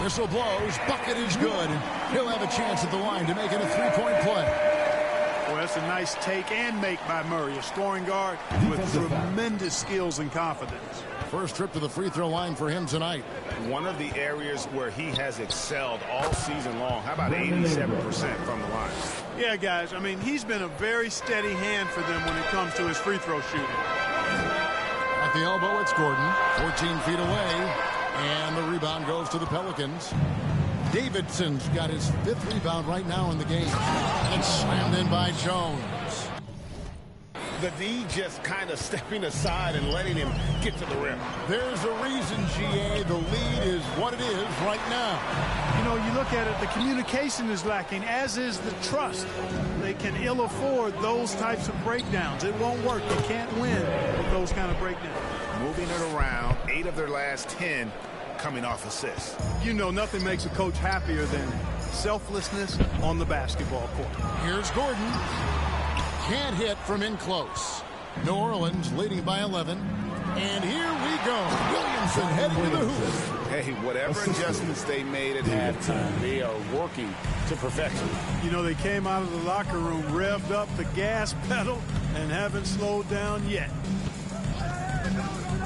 Whistle blows, bucket is good, and he'll have a chance at the line to make it a 3-point play. Well, that's a nice take and make by Murray, a scoring guard with tremendous skills and confidence. First trip to the free throw line for him tonight. One of the areas where he has excelled all season long. How about 87% from the line? Yeah, guys, I mean, he's been a very steady hand for them when it comes to his free throw shooting. At the elbow, it's Gordon, 14 feet away. And the rebound goes to the Pelicans. Davidson's got his 5th rebound right now in the game. And it's slammed in by Jones. The D just kind of stepping aside and letting him get to the rim. There's a reason, GA, the lead is what it is right now. You know, you look at it, the communication is lacking, as is the trust. They can ill afford those types of breakdowns. It won't work. You can't win with those kind of breakdowns. Moving it around, 8 of their last 10 coming off assists. You know, nothing makes a coach happier than selflessness on the basketball court. Here's Gordon. Can't hit from in close. New Orleans leading by 11. And here we go. Williamson heading to the hoop. Hey, whatever adjustments they made at halftime, they are working to perfection. You know, they came out of the locker room, revved up the gas pedal, and haven't slowed down yet.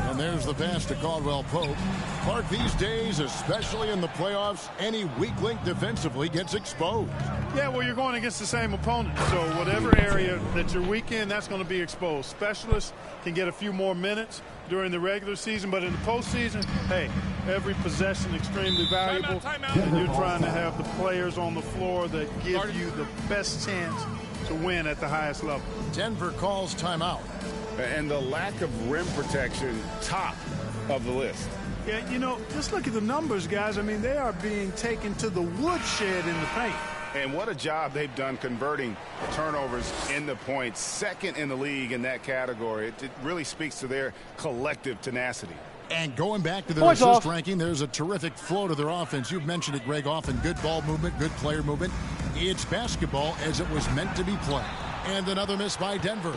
And there's the pass to Caldwell Pope. Clark, these days, especially in the playoffs, any weak link defensively gets exposed. Yeah, well, you're going against the same opponent. So whatever area that you're weak in, that's going to be exposed. Specialists can get a few more minutes during the regular season, but in the postseason, hey, every possession extremely valuable. And you're trying to have the players on the floor that give you the best chance to win at the highest level. Denver calls timeout. And the lack of rim protection, top of the list. Yeah, you know, just look at the numbers, guys. I mean, they are being taken to the woodshed in the paint. And what a job they've done converting turnovers into points. Second in the league in that category. It really speaks to their collective tenacity. And going back to their assist ranking, there's a terrific flow to their offense. You've mentioned it, Greg, often good ball movement, good player movement. It's basketball as it was meant to be played. And another miss by Denver.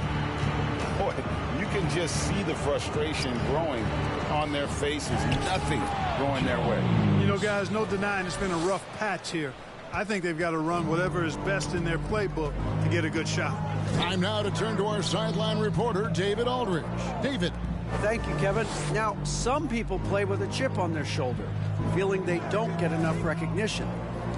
Boy, you can just see the frustration growing on their faces. Nothing going their way. You know, guys, no denying it's been a rough patch here. I think they've got to run whatever is best in their playbook to get a good shot. Time now to turn to our sideline reporter, David Aldridge. David. Thank you, Kevin. Now, some people play with a chip on their shoulder, feeling they don't get enough recognition.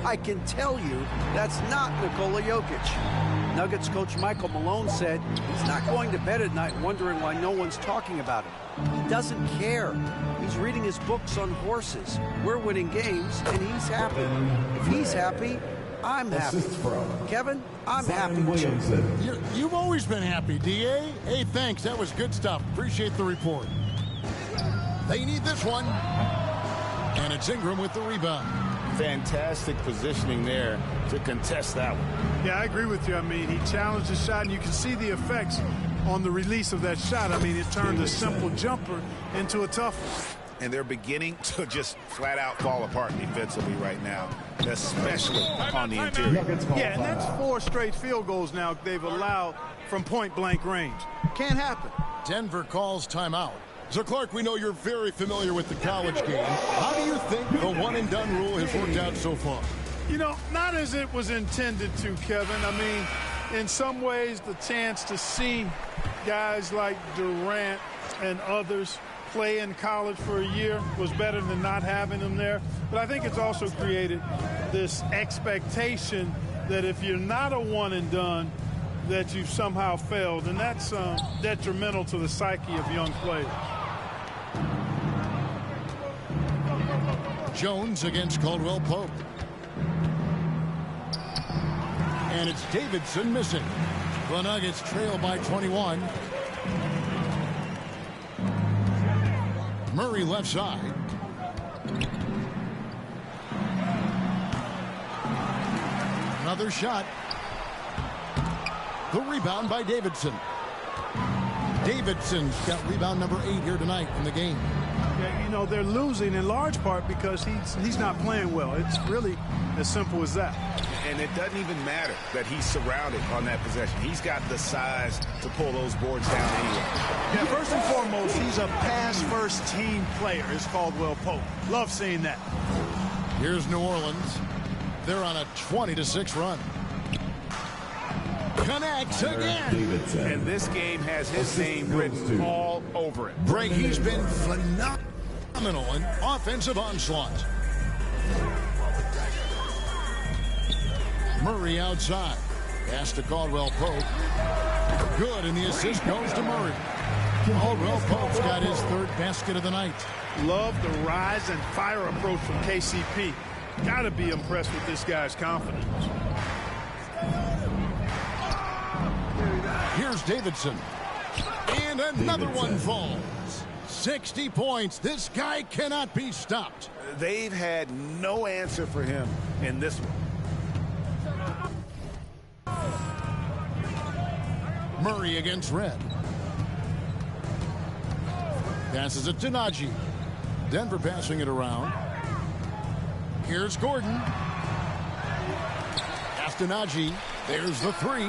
I can tell you that's not Nikola Jokic. Nuggets coach Michael Malone said he's not going to bed at night wondering why no one's talking about him. He doesn't care. He's reading his books on horses. We're winning games, and he's happy. If he's happy, I'm happy. Kevin, I'm happy too. You've always been happy, DA. Hey, thanks. That was good stuff. Appreciate the report. They need this one. And it's Ingram with the rebound. Fantastic positioning there to contest that one. Yeah, I agree with you. I mean, he challenged the shot, and you can see the effects on the release of that shot. I mean, it turned a simple jumper into a tough one. And they're beginning to just flat out fall apart defensively right now, especially on the interior. Yeah, and that's 4 straight field goals now they've allowed from point-blank range. Can't happen. Denver calls timeout. So, Clark, we know you're very familiar with the college game. How do you think the one-and-done rule has worked out so far? You know, not as it was intended to, Kevin. I mean, in some ways, the chance to see guys like Durant and others play in college for a year was better than not having them there. But I think it's also created this expectation that if you're not a one and done, that you've somehow failed, and that's detrimental to the psyche of young players. Jones against Caldwell Pope. And it's Davidson missing. The Nuggets trail by 21. Murray left side. Another shot. The rebound by Davidson. Davidson's got rebound number 8 here tonight in the game. Yeah, you know, they're losing in large part because he's not playing well. It's really as simple as that. And it doesn't even matter that he's surrounded on that possession. He's got the size to pull those boards down anyway. Yeah, first and foremost, he's a pass-first team player, is Caldwell Pope. Love seeing that. Here's New Orleans. They're on a 20-6 run. Connects again. And this game has his name written all over it. Greg, he's been phenomenal in offensive onslaught. Murray outside. Pass to Caldwell Pope. Good, and the assist goes to Murray. Caldwell Pope's got his 3rd basket of the night. Love the rise and fire approach from KCP. Got to be impressed with this guy's confidence. Here's Davidson. And another one falls. 60 points. This guy cannot be stopped. They've had no answer for him in this one. Murray against Red. Passes it to Najee. Denver passing it around. Here's Gordon. Pass to Najee. There's the 3.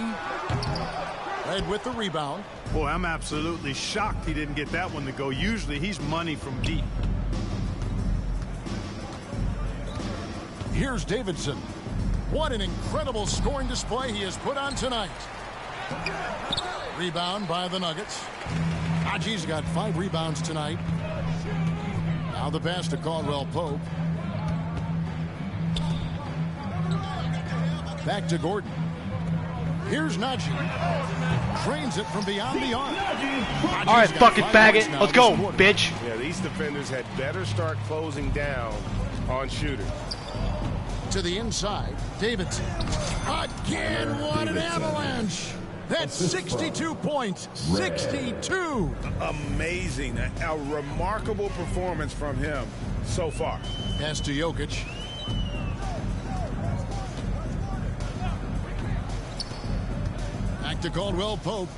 Red with the rebound. Boy, I'm absolutely shocked he didn't get that one to go. Usually he's money from deep. Here's Davidson. What an incredible scoring display he has put on tonight. Rebound by the Nuggets. Najee's got 5 rebounds tonight. Now the pass to Caldwell Pope. Back to Gordon. Here's Najee. Drains it from beyond the arc. All right, bucket bag it. Let's go, bitch. Yeah, these defenders had better start closing down on shooters. To the inside, Davidson. Again, what an avalanche. That's 62 points. 62. Amazing. A remarkable performance from him so far. Pass to Jokic. Back to Caldwell Pope.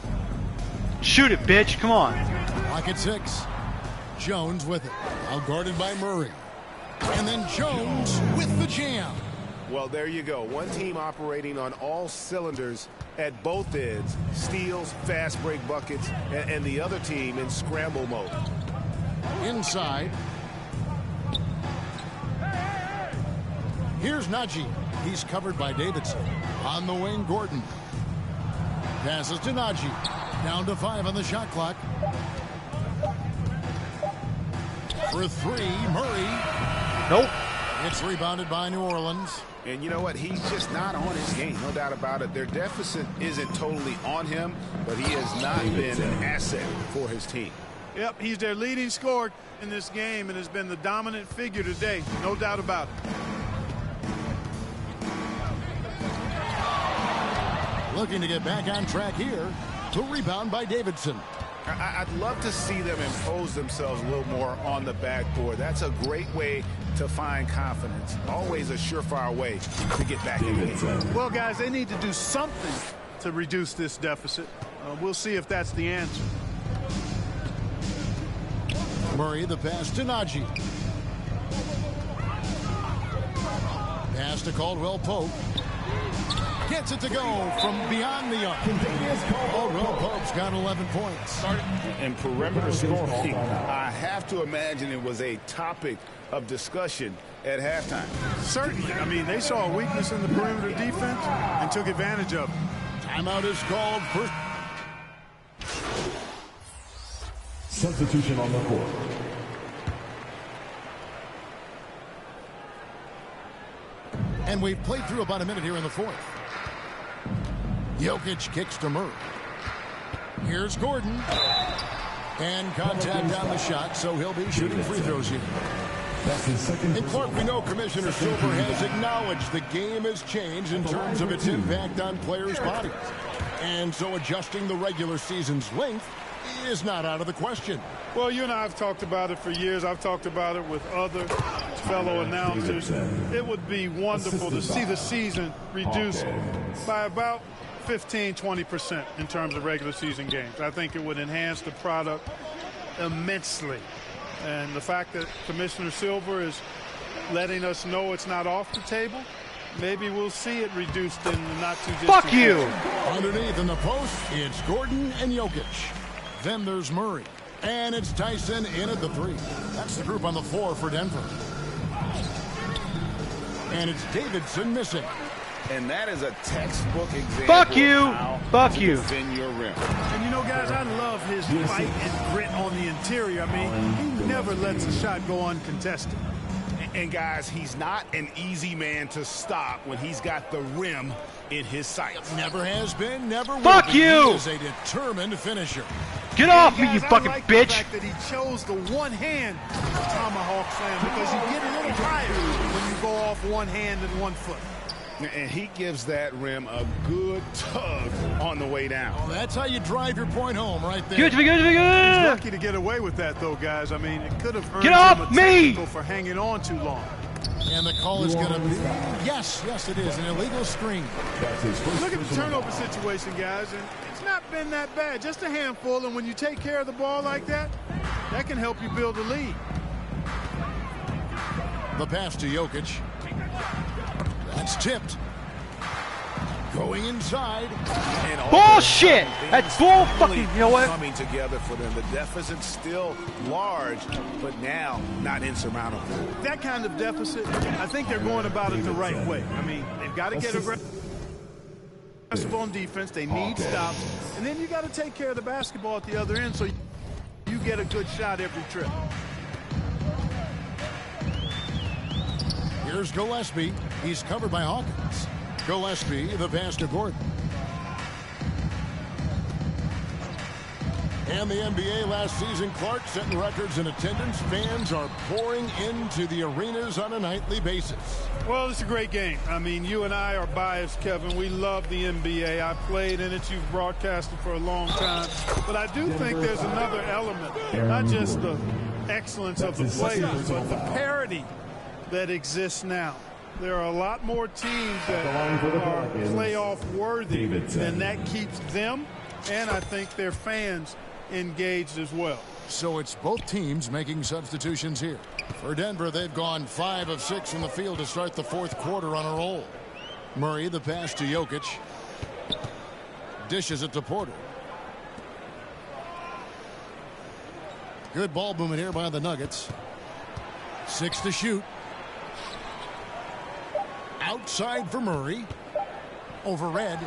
Shoot it, bitch. Come on. Clock at 6. Jones with it. Now guarded by Murray. And then Jones with the jam. Well, there you go. One team operating on all cylinders at both ends. Steals, fast break buckets, and the other team in scramble mode. Inside. Here's Najee. He's covered by Davidson. On the wing, Gordon. Passes to Najee. Down to 5 on the shot clock. For 3, Murray. Nope. It's rebounded by New Orleans. And you know what? He's just not on his game. No doubt about it. Their deficit isn't totally on him, but he has not been an asset for his team. Yep, he's their leading scorer in this game and has been the dominant figure today. No doubt about it. Looking to get back on track here. The rebound by Davidson. I'd love to see them impose themselves a little more on the backboard. That's a great way to find confidence. Always a surefire way to get back in the game. Well, guys, they need to do something to reduce this deficit. We'll see if that's the answer. Murray, the pass to Najee. Pass to Caldwell Pope. Gets it to go from beyond the arc. Caldwell Pope's got 11 points. And perimeter scoring, I have to imagine it was a topic of discussion at halftime. Certainly. I mean, they saw a weakness in the perimeter defense and took advantage of it. Timeout is called for Substitution on the court. And we've played through about a minute here in the fourth. Jokic kicks to Murray. Here's Gordon. And contact on the shot, so he'll be shooting free throws here. That's his second. And Clark, we know Commissioner Silver has acknowledged the game has changed in terms of its impact on players' bodies. And so adjusting the regular season's length is not out of the question. Well, you and I have talked about it for years. I've talked about it with other fellow announcers. It would be wonderful to see the season reduced by about 15-20% in terms of regular season games. I think it would enhance the product immensely. And the fact that Commissioner Silver is letting us know it's not off the table, maybe we'll see it reduced in the not too distant Fuck you! Underneath in the post, it's Gordon and Jokic. Then there's Murray. And it's Tyson in at the three. That's the group on the floor for Denver. And it's Davidson missing. And that is a textbook example. Fuck you! Of how Fuck to you! defend your rim. And you know, guys, I love his fight and grit on the interior. I mean, he never lets a shot go uncontested. And guys, he's not an easy man to stop when he's got the rim in his sights. Never has been, never will be. Fuck you! He is a determined finisher. Get off me, you Guys, fucking I like bitch! The fact that he chose the one-hand tomahawk slam because you get a little higher when you go off one hand and 1 foot. And he gives that rim a good tug on the way down. Well, that's how you drive your point home right there. Good, good, He's good! lucky to get away with that, though, guys. I mean, it could have earned Get him off a me! technical for hanging on too long. And the call is going to be, yes, it is, an illegal screen. Look at the turnover situation, guys, and it's not been that bad. Just a handful, and when you take care of the ball like that, that can help you build a lead. The pass to Jokic. That's tipped. Going inside. And Bullshit! That's bull fucking, you know what? Coming together for them. The deficit's still large, but now not insurmountable. That kind of deficit, I think they're going about it the right way. I mean, they've got to get aggressive on defense. They need stops. And then you got to take care of the basketball at the other end so you get a good shot every trip. Here's Gillespie. He's covered by Hawkins. Gillespie, the pass to Gordon. And the NBA last season, Clark setting records in attendance. Fans are pouring into the arenas on a nightly basis. Well, it's a great game. I mean, you and I are biased, Kevin. We love the NBA. I played in it. You've broadcasted for a long time. But I do think there's another element, not just the excellence of the players, but the parity that exists now. There are a lot more teams that are playoff worthy, and that keeps them and I think their fans engaged as well. So it's both teams making substitutions here. For Denver, they've gone 5 of 6 from the field to start the fourth quarter on a roll. Murray, the pass to Jokic. Dishes it to Porter. Good ball movement here by the Nuggets. 6 to shoot. Outside for Murray. Over Red.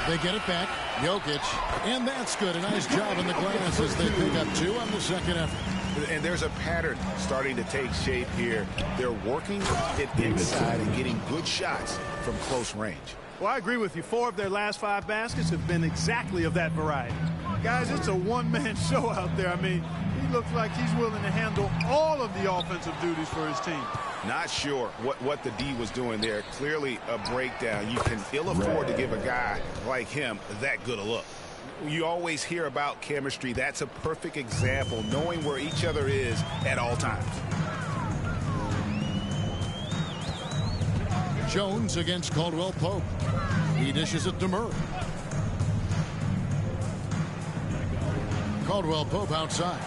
They get it back. Jokic. And that's good. A nice job in the glass as they pick up 2 on the second effort. And there's a pattern starting to take shape here. They're working it inside and getting good shots from close range. Well, I agree with you. 4 of their last 5 baskets have been exactly of that variety. Guys, it's a one-man show out there. I mean, he looks like he's willing to handle all of the offensive duties for his team. Not sure what the D was doing there. Clearly a breakdown. You can ill afford to give a guy like him that good a look. You always hear about chemistry. That's a perfect example, knowing where each other is at all times. Jones against Caldwell Pope. He dishes it to Murray. Caldwell Pope outside.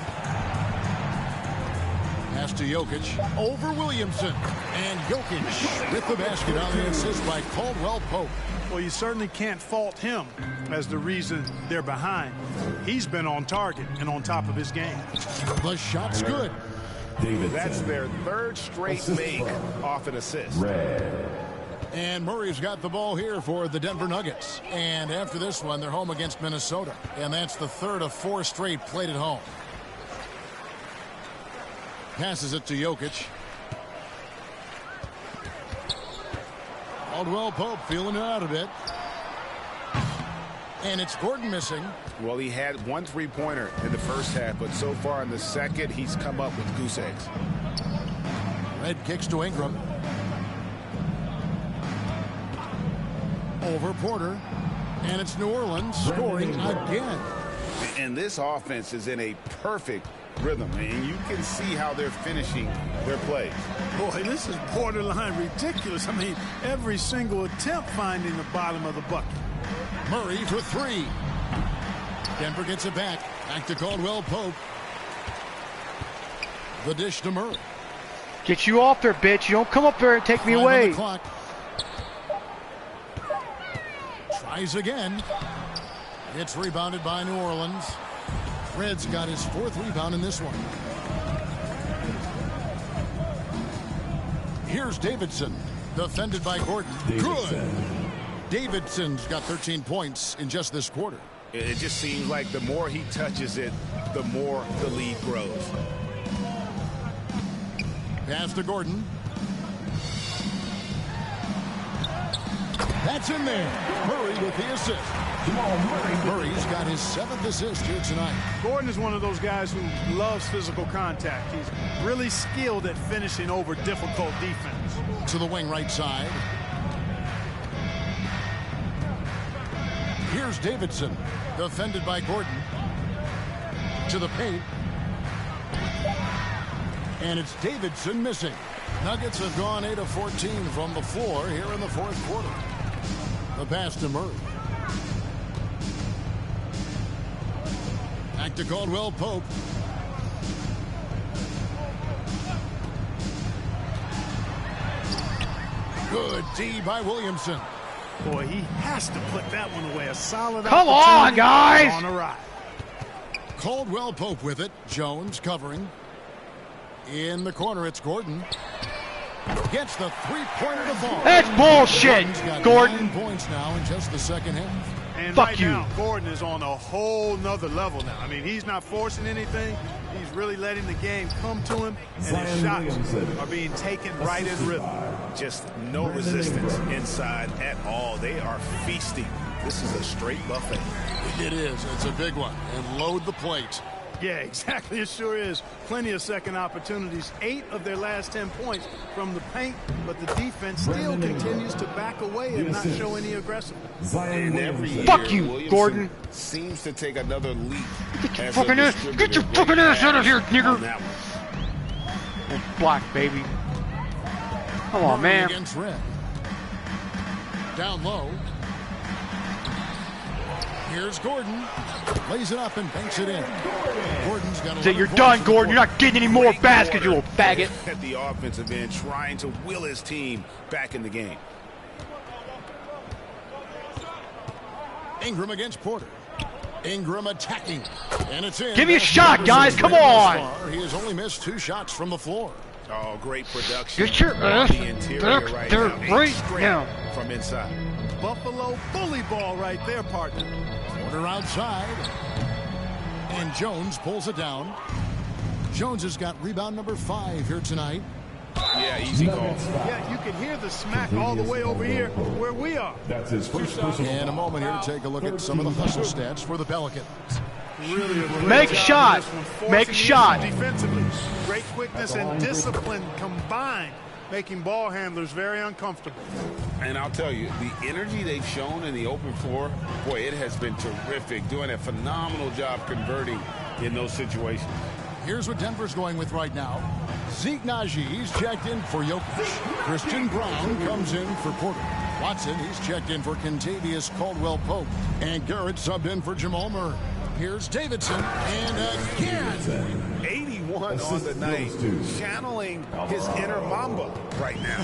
Pass to Jokic. Over Williamson. And Jokic with the basket on the assist by Caldwell Pope. Well, you certainly can't fault him as the reason they're behind. He's been on target and on top of his game. The shot's good. That's their 3rd straight make off an assist. And Murray's got the ball here for the Denver Nuggets. And after this one, they're home against Minnesota. And that's the third of 4 straight played at home. Passes it to Jokic. Caldwell Pope feeling it out a bit. And it's Gordon missing. Well, he had 1 3-pointer in the first half, but so far in the second, he's come up with goose eggs. Red kicks to Ingram. Over Porter. And it's New Orleans scoring again. And this offense is in a perfect rhythm, and you can see how they're finishing their plays. Boy, this is borderline ridiculous. I mean, every single attempt finding the bottom of the bucket. Murray for 3. Denver gets it back. Back to Caldwell Pope. The dish to Murray. Get you off there, bitch. You don't come up there and take me 5 away. on the clock. Tries again. It's rebounded by New Orleans. Red's got his 4th rebound in this one. Here's Davidson. Defended by Gordon. Good. Davidson's got 13 points in just this quarter. It just seems like the more he touches it, the more the lead grows. Pass to Gordon. That's in there. Murray with the assist. Murray's got his 7th assist here tonight. Gordon is one of those guys who loves physical contact. He's really skilled at finishing over difficult defense. To the wing right side. Here's Davidson. Defended by Gordon. To the paint. And it's Davidson missing. Nuggets have gone 8 of 14 from the floor here in the 4th quarter. The pass to Murray. Back to Caldwell Pope. Good D by Williamson. Boy, he has to put that one away. A solid Come on, guys! On a ride. Caldwell Pope with it. Jones covering. In the corner, it's Gordon. Gets the 3-pointer to fall. That's bullshit, Gordon. 9 points now in just the second half. And Fuck right you. now, Gordon is on a whole nother level now. I mean, he's not forcing anything. He's really letting the game come to him, and his shots are being taken right in rhythm. Just no resistance inside at all. They are feasting. This is a straight buffet. It is. It's a big one. And load the plate. Yeah, exactly. It sure is. Plenty of second opportunities. 8 of their last 10 points from the paint, but the defense still continues to back away and not show any aggressiveness. And every year, Fuck you, Williamson Gordon. seems to take another leap. Get your fucking ass out of here, nigger. Block, baby. Come on, man. Against Red. Down low. Here's Gordon. Lays it up and banks it in. Gordon's got You're done, Gordon. You're not getting any more baskets, you little faggot. At the offensive end, trying to will his team back in the game. Ingram against Porter. Ingram attacking. And it's in. Give me a shot, guys. Come on. He has only missed 2 shots from the floor. Oh, great production. Get your ass the interior right there now. right now. From inside. Buffalo bully ball right there, partner. Porter outside. And Jones pulls it down. Jones has got rebound number 5 here tonight. Yeah, easy call. Yeah, you can hear the smack all the way over here where we are. That's his first personal. In a moment here to take a look at some of the hustle stats for the Pelicans. Really a great Make a job shot. on this one, forcing Make a shot. Defensively, great quickness and discipline combined, making ball handlers very uncomfortable. And I'll tell you, the energy they've shown in the open floor, boy, it has been terrific. Doing a phenomenal job converting in those situations. Here's what Denver's going with right now. Zeke Najee's checked in for Jokic. Christian Brown comes in for Porter. Watson, he's checked in for Kentavious Caldwell-Pope. And Garrett subbed in for Jamal Murray. Here's Davidson, and again. 81 on the night, channeling his inner Mamba right now.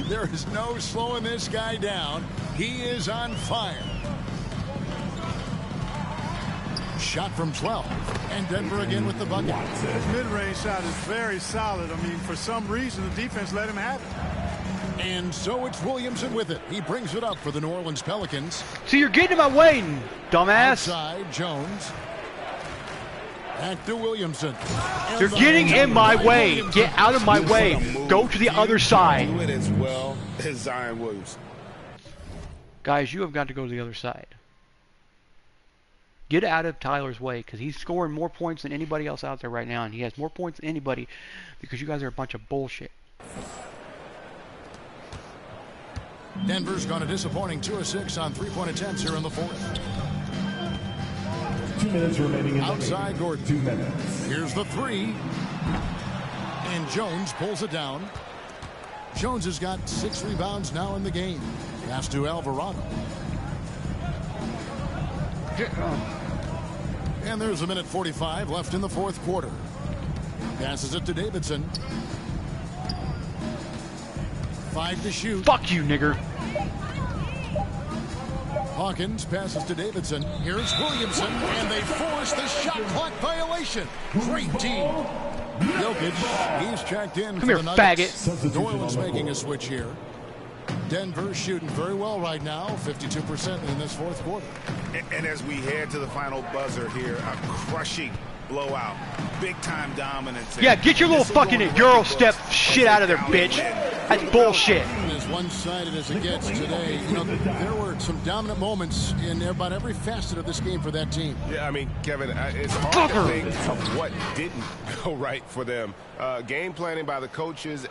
There is no slowing this guy down. He is on fire. Shot from 12, and Denver again with the bucket. His mid-range shot is very solid. I mean, for some reason, the defense let him have it. And so it's Williamson with it. He brings it up for the New Orleans Pelicans. See, you're getting in my way, dumbass. Outside, Jones. Back to Williamson. You're getting in my way. Get out of my way. Go to the other side. Do it as well as Zion Williamson. Guys, you have got to go to the other side. Get out of Tyler's way, because he's scoring more points than anybody else out there right now, and he has more points than anybody because you guys are a bunch of bullshit. Denver's gone a disappointing 2 of 6 on three-point attempts here in the fourth. 2 minutes remaining in outside the Gordon. 2 minutes. Here's the three. And Jones pulls it down. Jones has got 6 rebounds now in the game. Pass to Alvarado. And there's a minute 45 left in the fourth quarter. Passes it to Davidson. 5 to shoot. Fuck you, nigger. Hawkins passes to Davidson. Here's Williamson, and they force the shot clock violation. Great team. Jokic, he's checked in for the Nuggets. New Orleans making a switch here. Denver shooting very well right now, 52% in this fourth quarter. And as we head to the final buzzer here, a crushing blowout, big-time dominance. Yeah, get your little fucking Euro step shit out of there, bitch. That's bullshit. As one-sided as it gets today, you know, there were some dominant moments in about every facet of this game for that team. Yeah, I mean, Kevin, it's hard to think of what didn't go right for them. Game planning by the coaches,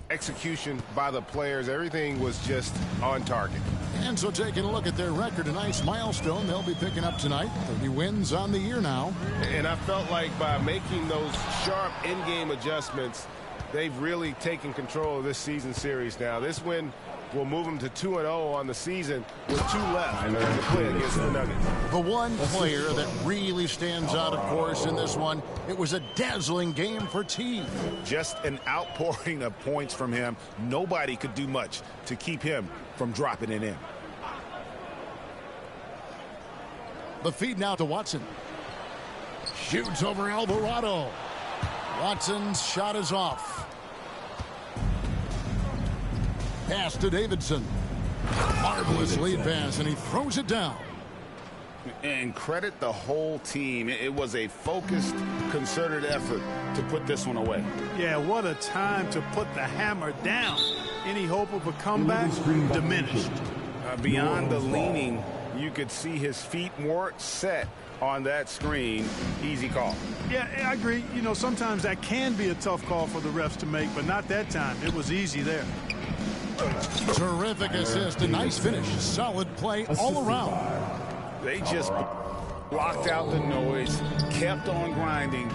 execution by the players, everything was just on target. And so taking a look at their record, a nice milestone they'll be picking up tonight. 30 wins on the year now. And I felt like by making those sharp in-game adjustments, they've really taken control of this season series now. This win will move them to 2-0 on the season with 2 left to play against the Nuggets. The one player that really stands out, of course, in this one, it was a dazzling game for T. Just an outpouring of points from him. Nobody could do much to keep him from dropping it in. The feed now to Watson. Shoots over Alvarado. Watson's shot is off. Pass to Davidson. Marvelous lead pass, and he throws it down. And credit the whole team. It was a focused, concerted effort to put this one away. Yeah, what a time to put the hammer down. Any hope of a comeback diminished. Beyond the leaning, you could see his feet weren't set on that screen. Easy call. Yeah, I agree. You know, sometimes that can be a tough call for the refs to make, but not that time. It was easy there. Terrific assist, a nice finish, solid play all around. They just blocked out the noise, kept on grinding,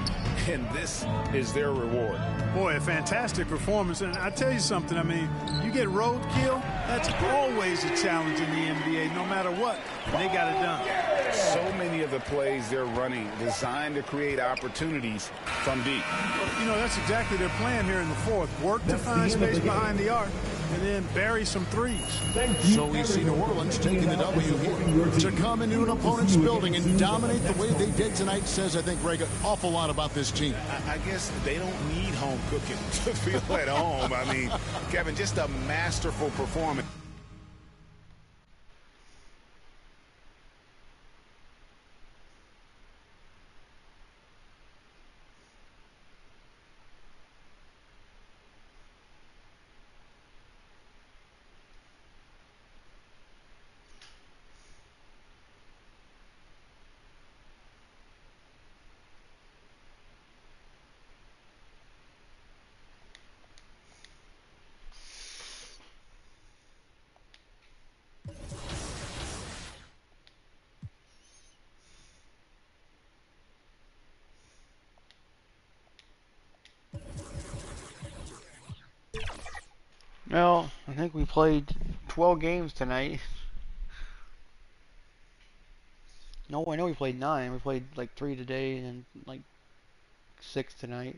and this is their reward. Boy, a fantastic performance. And I tell you something, I mean, you get roadkill, that's always a challenge in the NBA, no matter what. And they got it done. So many of the plays they're running designed to create opportunities from deep. You know, that's exactly their plan here in the fourth. Work to find space behind the arc and then bury some threes. So we see New Orleans taking the W here. To come into an opponent's building and dominate the way they did tonight says, I think, Greg, an awful lot about this team. I guess they don't need home cooking to feel at home. I mean, Kevin, just a masterful performance. Well, I think we played 12 games tonight. No, I know we played 9. We played like 3 today and like 6 tonight.